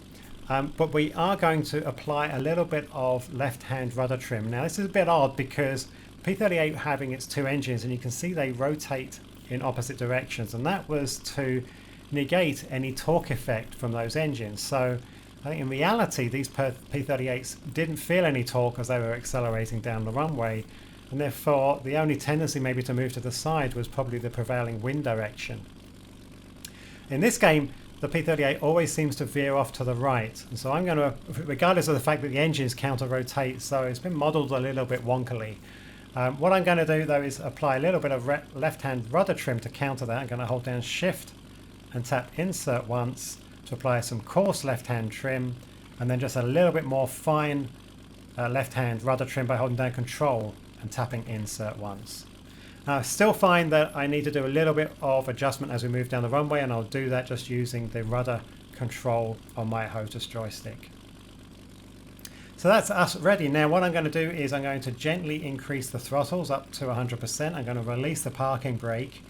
Speaker 1: But we are going to apply a little bit of left-hand rudder trim. Now this is a bit odd because P-38 having its two engines, and you can see they rotate in opposite directions, and that was to negate any torque effect from those engines. So I think in reality these P-38s didn't feel any torque as they were accelerating down the runway, and therefore the only tendency maybe to move to the side was probably the prevailing wind direction. In this game the P-38 always seems to veer off to the right, and so I'm going to, regardless of the fact that the engines counter-rotate, so it's been modelled a little bit wonkily. What I'm going to do though is apply a little bit of left-hand rudder trim to counter that. I'm going to hold down Shift and tap Insert once to apply some coarse left-hand trim, and then just a little bit more fine left-hand rudder trim by holding down Control and tapping Insert once. Now I still find that I need to do a little bit of adjustment as we move down the runway, and I'll do that just using the rudder control on my HOTAS joystick. So that's us ready. Now what I'm going to do is I'm going to gently increase the throttles up to 100%. I'm going to release the parking brake.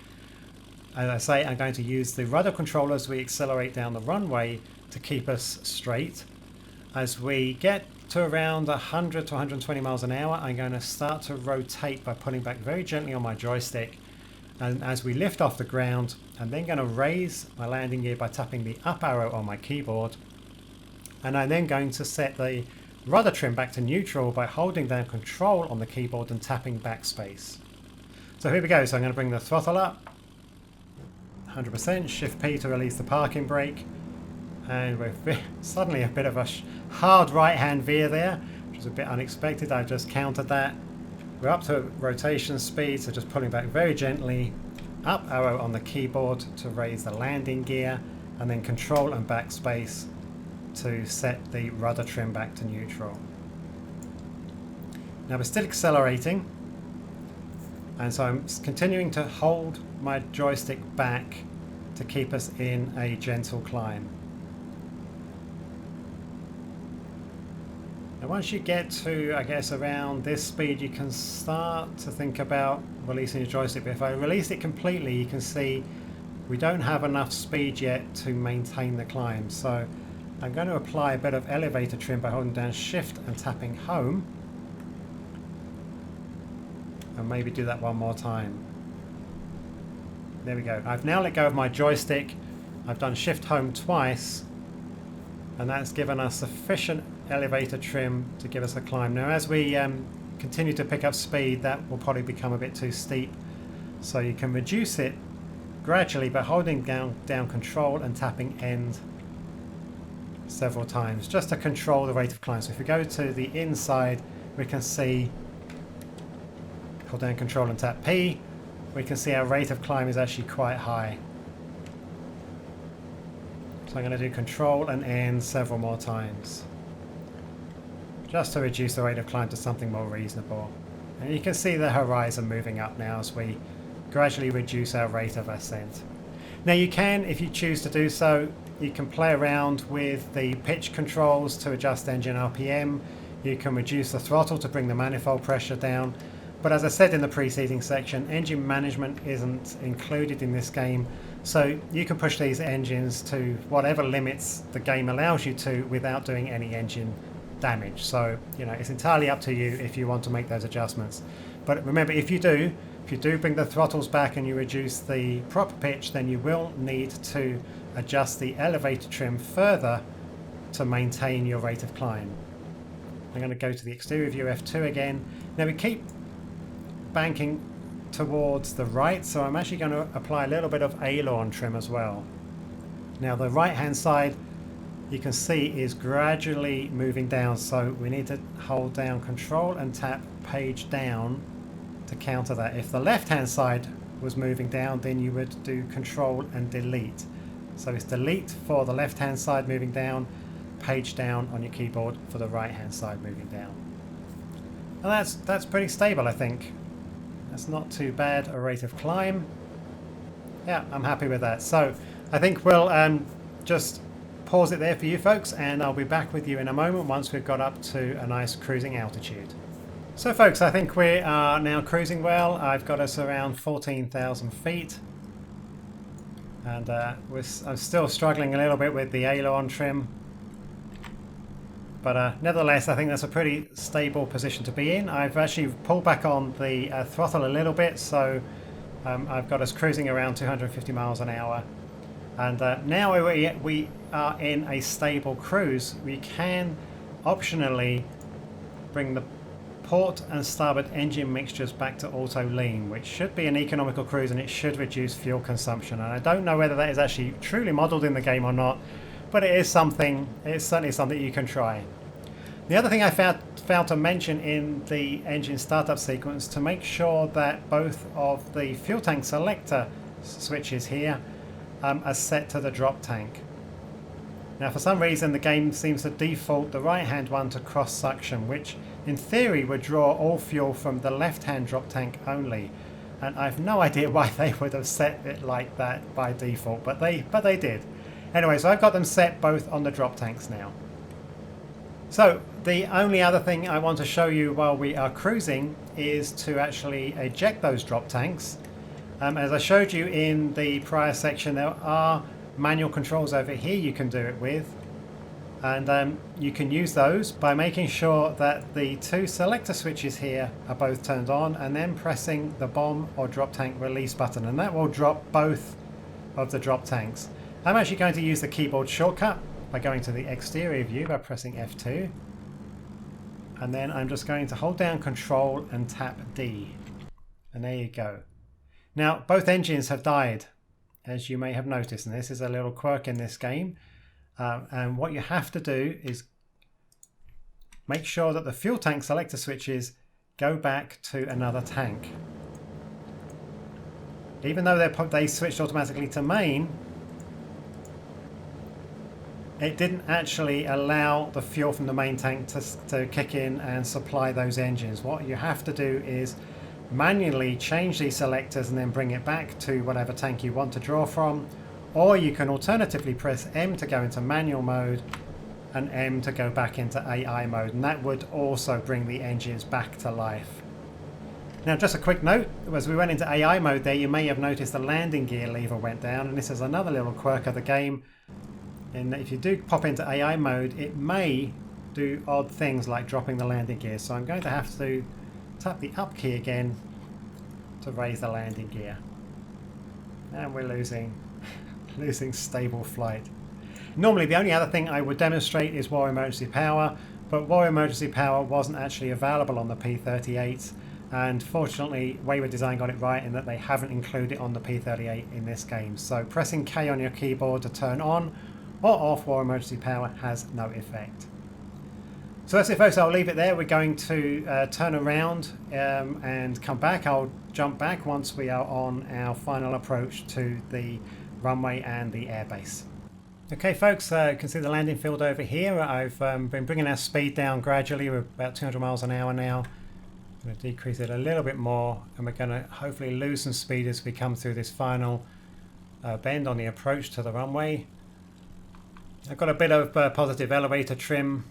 Speaker 1: As I say, I'm going to use the rudder control as we accelerate down the runway to keep us straight. As we get to around 100 to 120 miles an hour, I'm going to start to rotate by pulling back very gently on my joystick. And as we lift off the ground, I'm then going to raise my landing gear by tapping the up arrow on my keyboard. And I'm then going to set the rudder trim back to neutral by holding down Control on the keyboard and tapping backspace. So here we go. So I'm going to bring the throttle up, 100%, Shift P to release the parking brake. And we're suddenly a bit of a hard right-hand veer there, which was a bit unexpected. I just countered that. We're up to rotation speed, so just pulling back very gently. Up arrow on the keyboard to raise the landing gear, and then Control and backspace to set the rudder trim back to neutral. Now we're still accelerating, and so I'm continuing to hold my joystick back to keep us in a gentle climb. Now once you get to, I guess, around this speed, you can start to think about releasing your joystick. But if I release it completely, you can see we don't have enough speed yet to maintain the climb. So I'm going to apply a bit of elevator trim by holding down Shift and tapping Home. And maybe do that one more time. There we go. I've now let go of my joystick. I've done Shift Home twice, and that's given us sufficient elevator trim to give us a climb. Now as we continue to pick up speed, that will probably become a bit too steep, so you can reduce it gradually by holding down control and tapping end several times just to control the rate of climb. So if we go to the inside, we can see, hold down control and tap P, we can see our rate of climb is actually quite high. So I'm going to do control and end several more times just to reduce the rate of climb to something more reasonable. And you can see the horizon moving up now as we gradually reduce our rate of ascent. Now you can, if you choose to do so, you can play around with the pitch controls to adjust engine RPM. You can reduce the throttle to bring the manifold pressure down. But as I said in the preceding section, engine management isn't included in this game. So you can push these engines to whatever limits the game allows you to without doing any engine damage. So, you know, it's entirely up to you if you want to make those adjustments. But remember, if you do bring the throttles back and you reduce the prop pitch, then you will need to adjust the elevator trim further to maintain your rate of climb. I'm going to go to the exterior view F2 again. Now we keep banking towards the right, so I'm actually going to apply a little bit of aileron trim as well. Now the right hand side, you can see, is gradually moving down, so we need to hold down control and tap page down to counter that. If the left hand side was moving down, then you would do control and delete. So it's delete for the left hand side moving down, page down on your keyboard for the right hand side moving down. And that's pretty stable, I think. That's not too bad a rate of climb. Yeah, I'm happy with that. So I think we'll just pause it there for you folks, and I'll be back with you in a moment once we've got up to a nice cruising altitude. So folks, I think we are now cruising well. I've got us around 14,000 feet. And I'm still struggling a little bit with the aileron trim. But nevertheless, I think that's a pretty stable position to be in. I've actually pulled back on the throttle a little bit, so I've got us cruising around 250 miles an hour. And now we are in a stable cruise. We can optionally bring the port and starboard engine mixtures back to auto lean, which should be an economical cruise, and it should reduce fuel consumption. And I don't know whether that is actually truly modeled in the game or not, but it is something. It's certainly something you can try. The other thing I failed to mention in the engine startup sequence, to make sure that both of the fuel tank selector switches here are set to the drop tank. Now for some reason the game seems to default the right hand one to cross suction, which in theory would draw all fuel from the left hand drop tank only, and I've no idea why they would have set it like that by default, but they did. Anyway, so I've got them set both on the drop tanks now. So the only other thing I want to show you while we are cruising is to actually eject those drop tanks. As I showed you in the prior section, there are manual controls over here you can do it with, and you can use those by making sure that the two selector switches here are both turned on, and then pressing the bomb or drop tank release button, and that will drop both of the drop tanks. I'm actually going to use the keyboard shortcut by going to the exterior view by pressing F2, and then I'm just going to hold down control and tap D, and there you go. Now both engines have died, as you may have noticed, and this is a little quirk in this game. And what you have to do is make sure that the fuel tank selector switches go back to another tank. Even though they switched automatically to main, it didn't actually allow the fuel from the main tank to kick in and supply those engines. What you have to do is manually change these selectors and then bring it back to whatever tank you want to draw from, or you can alternatively press M to go into manual mode and M to go back into AI mode, and that would also bring the engines back to life. Now just a quick note, as we went into AI mode there, you may have noticed the landing gear lever went down, and this is another little quirk of the game, in that if you do pop into AI mode, it may do odd things like dropping the landing gear. So I'm going to have to tap the up key again to raise the landing gear, and we're losing stable flight. Normally the only other thing I would demonstrate is war emergency power, but war emergency power wasn't actually available on the P-38, and fortunately Wayward Design got it right in that they haven't included it on the P-38 in this game. So pressing K on your keyboard to turn on or off war emergency power has no effect. So that's it, folks. I'll leave it there. We're going to turn around and come back. I'll jump back once we are on our final approach to the runway and the airbase. Okay, folks, you can see the landing field over here. I've been bringing our speed down gradually. We're about 200 miles an hour now. I'm going to decrease it a little bit more, and we're going to hopefully lose some speed as we come through this final bend on the approach to the runway. I've got a bit of positive elevator trim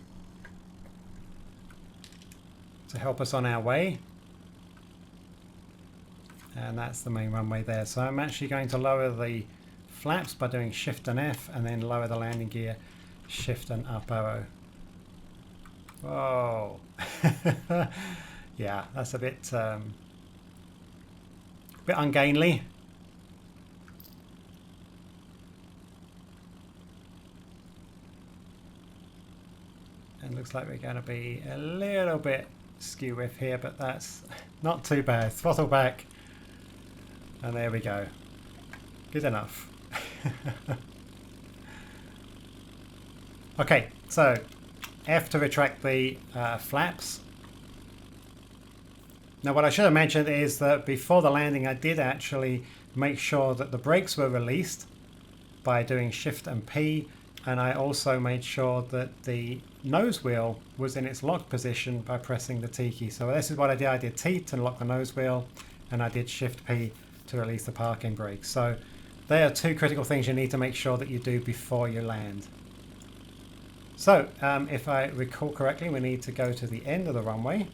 Speaker 1: to help us on our way, and that's the main runway there. So I'm actually going to lower the flaps by doing Shift and F, and then lower the landing gear, Shift and up arrow. Whoa. Yeah, that's a bit ungainly. And looks like we're going to be a little bit skew with here, but that's not too bad. Throttle back, and there we go. Good enough. Okay, so F to retract the flaps. Now what I should have mentioned is that before the landing I did actually make sure that the brakes were released by doing Shift and P, and I also made sure that the nose wheel was in its locked position by pressing the T key. So this is what I did. I did T to lock the nose wheel, and I did Shift P to release the parking brake. So they are two critical things you need to make sure that you do before you land. So if I recall correctly, we need to go to the end of the runway.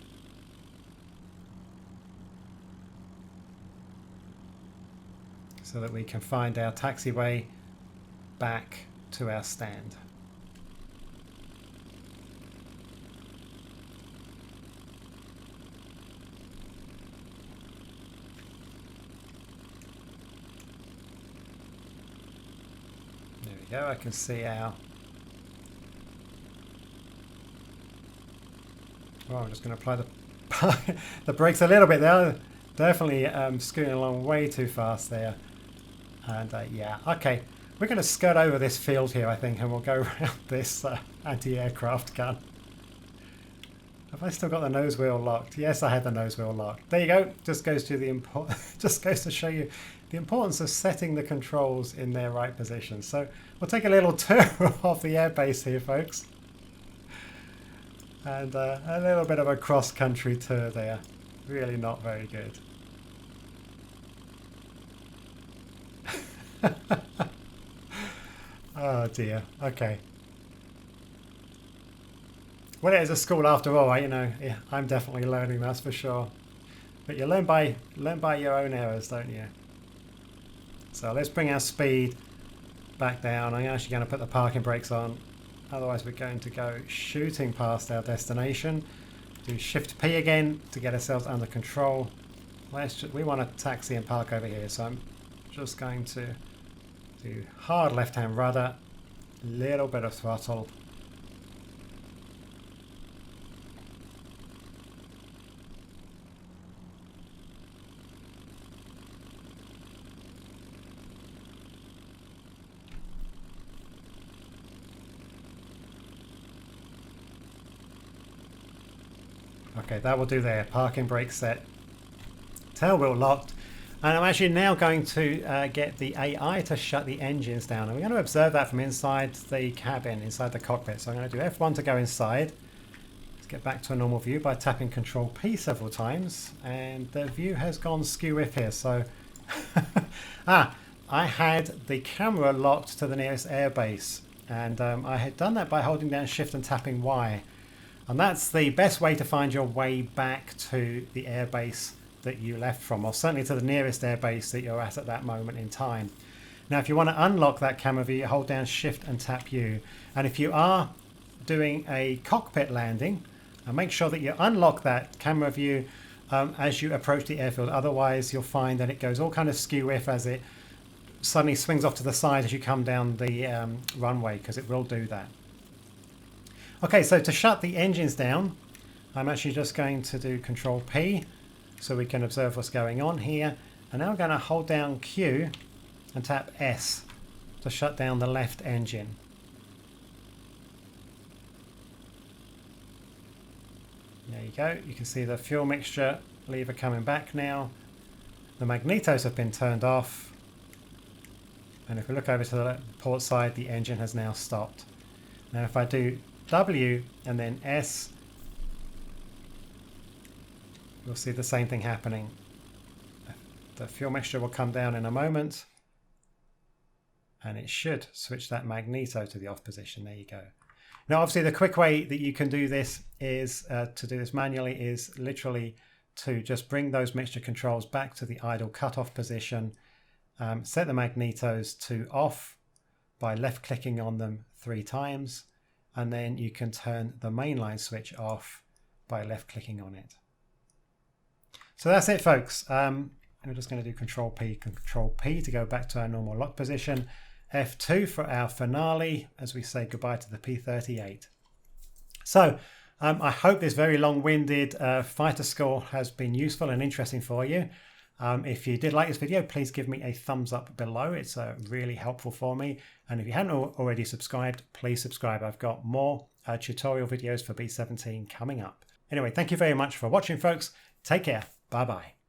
Speaker 1: So that we can find our taxiway back to our stand. There we go, I can see our... Oh, I'm just going to apply the brakes a little bit there. Definitely scooting along way too fast there. And yeah, okay. We're going to skirt over this field here, I think, and we'll go around this anti-aircraft gun. Have I still got the nose wheel locked? Yes, I had the nose wheel locked. There you go. Just goes to the just goes to show you the importance of setting the controls in their right position. So we'll take a little tour of the airbase here, folks, and a little bit of a cross-country tour there. Really not very good. Oh dear. Okay. Well, it is a school after all, right? You know, yeah, I'm definitely learning, that's for sure. But you learn by your own errors, don't you? So let's bring our speed back down. I'm actually going to put the parking brakes on. Otherwise, we're going to go shooting past our destination. Do Shift P again to get ourselves under control. We want to taxi and park over here, so I'm just going to do hard left-hand rudder, little bit of throttle. Okay, that will do there. Parking brake set. Tail wheel locked. And I'm actually now going to get the AI to shut the engines down. And we're going to observe that from inside the cabin, inside the cockpit. So I'm going to do F1 to go inside. Let's get back to a normal view by tapping Control P several times. And the view has gone skew with here. So I had the camera locked to the nearest airbase. And I had done that by holding down Shift and tapping Y. And that's the best way to find your way back to the airbase that you left from, or certainly to the nearest airbase that you're at that moment in time. Now, if you want to unlock that camera view, you hold down Shift and tap U. And if you are doing a cockpit landing, make sure that you unlock that camera view as you approach the airfield. Otherwise, you'll find that it goes all kind of skew-if as it suddenly swings off to the side as you come down the runway, because it will do that. Okay, so to shut the engines down, I'm actually just going to do Control P. so we can observe what's going on here. And now I'm going to hold down Q and tap S to shut down the left engine. There you go. You can see the fuel mixture lever coming back now. The magnetos have been turned off. And if we look over to the port side, the engine has now stopped. Now if I do W and then S, you'll see the same thing happening. The fuel mixture will come down in a moment. And it should switch that magneto to the off position. There you go. Now obviously the quick way that you can do this is to do this manually is literally to just bring those mixture controls back to the idle cutoff position, set the magnetos to off by left clicking on them 3 times, and then you can turn the mainline switch off by left clicking on it. So that's it, folks. We're just going to do Control P to go back to our normal lock position. F2 for our finale as we say goodbye to the P-38. So I hope this very long-winded fighter score has been useful and interesting for you. If you did like this video, please give me a thumbs up below. It's really helpful for me. And if you haven't already subscribed, please subscribe. I've got more tutorial videos for B-17 coming up. Anyway, thank you very much for watching, folks. Take care. Bye-bye.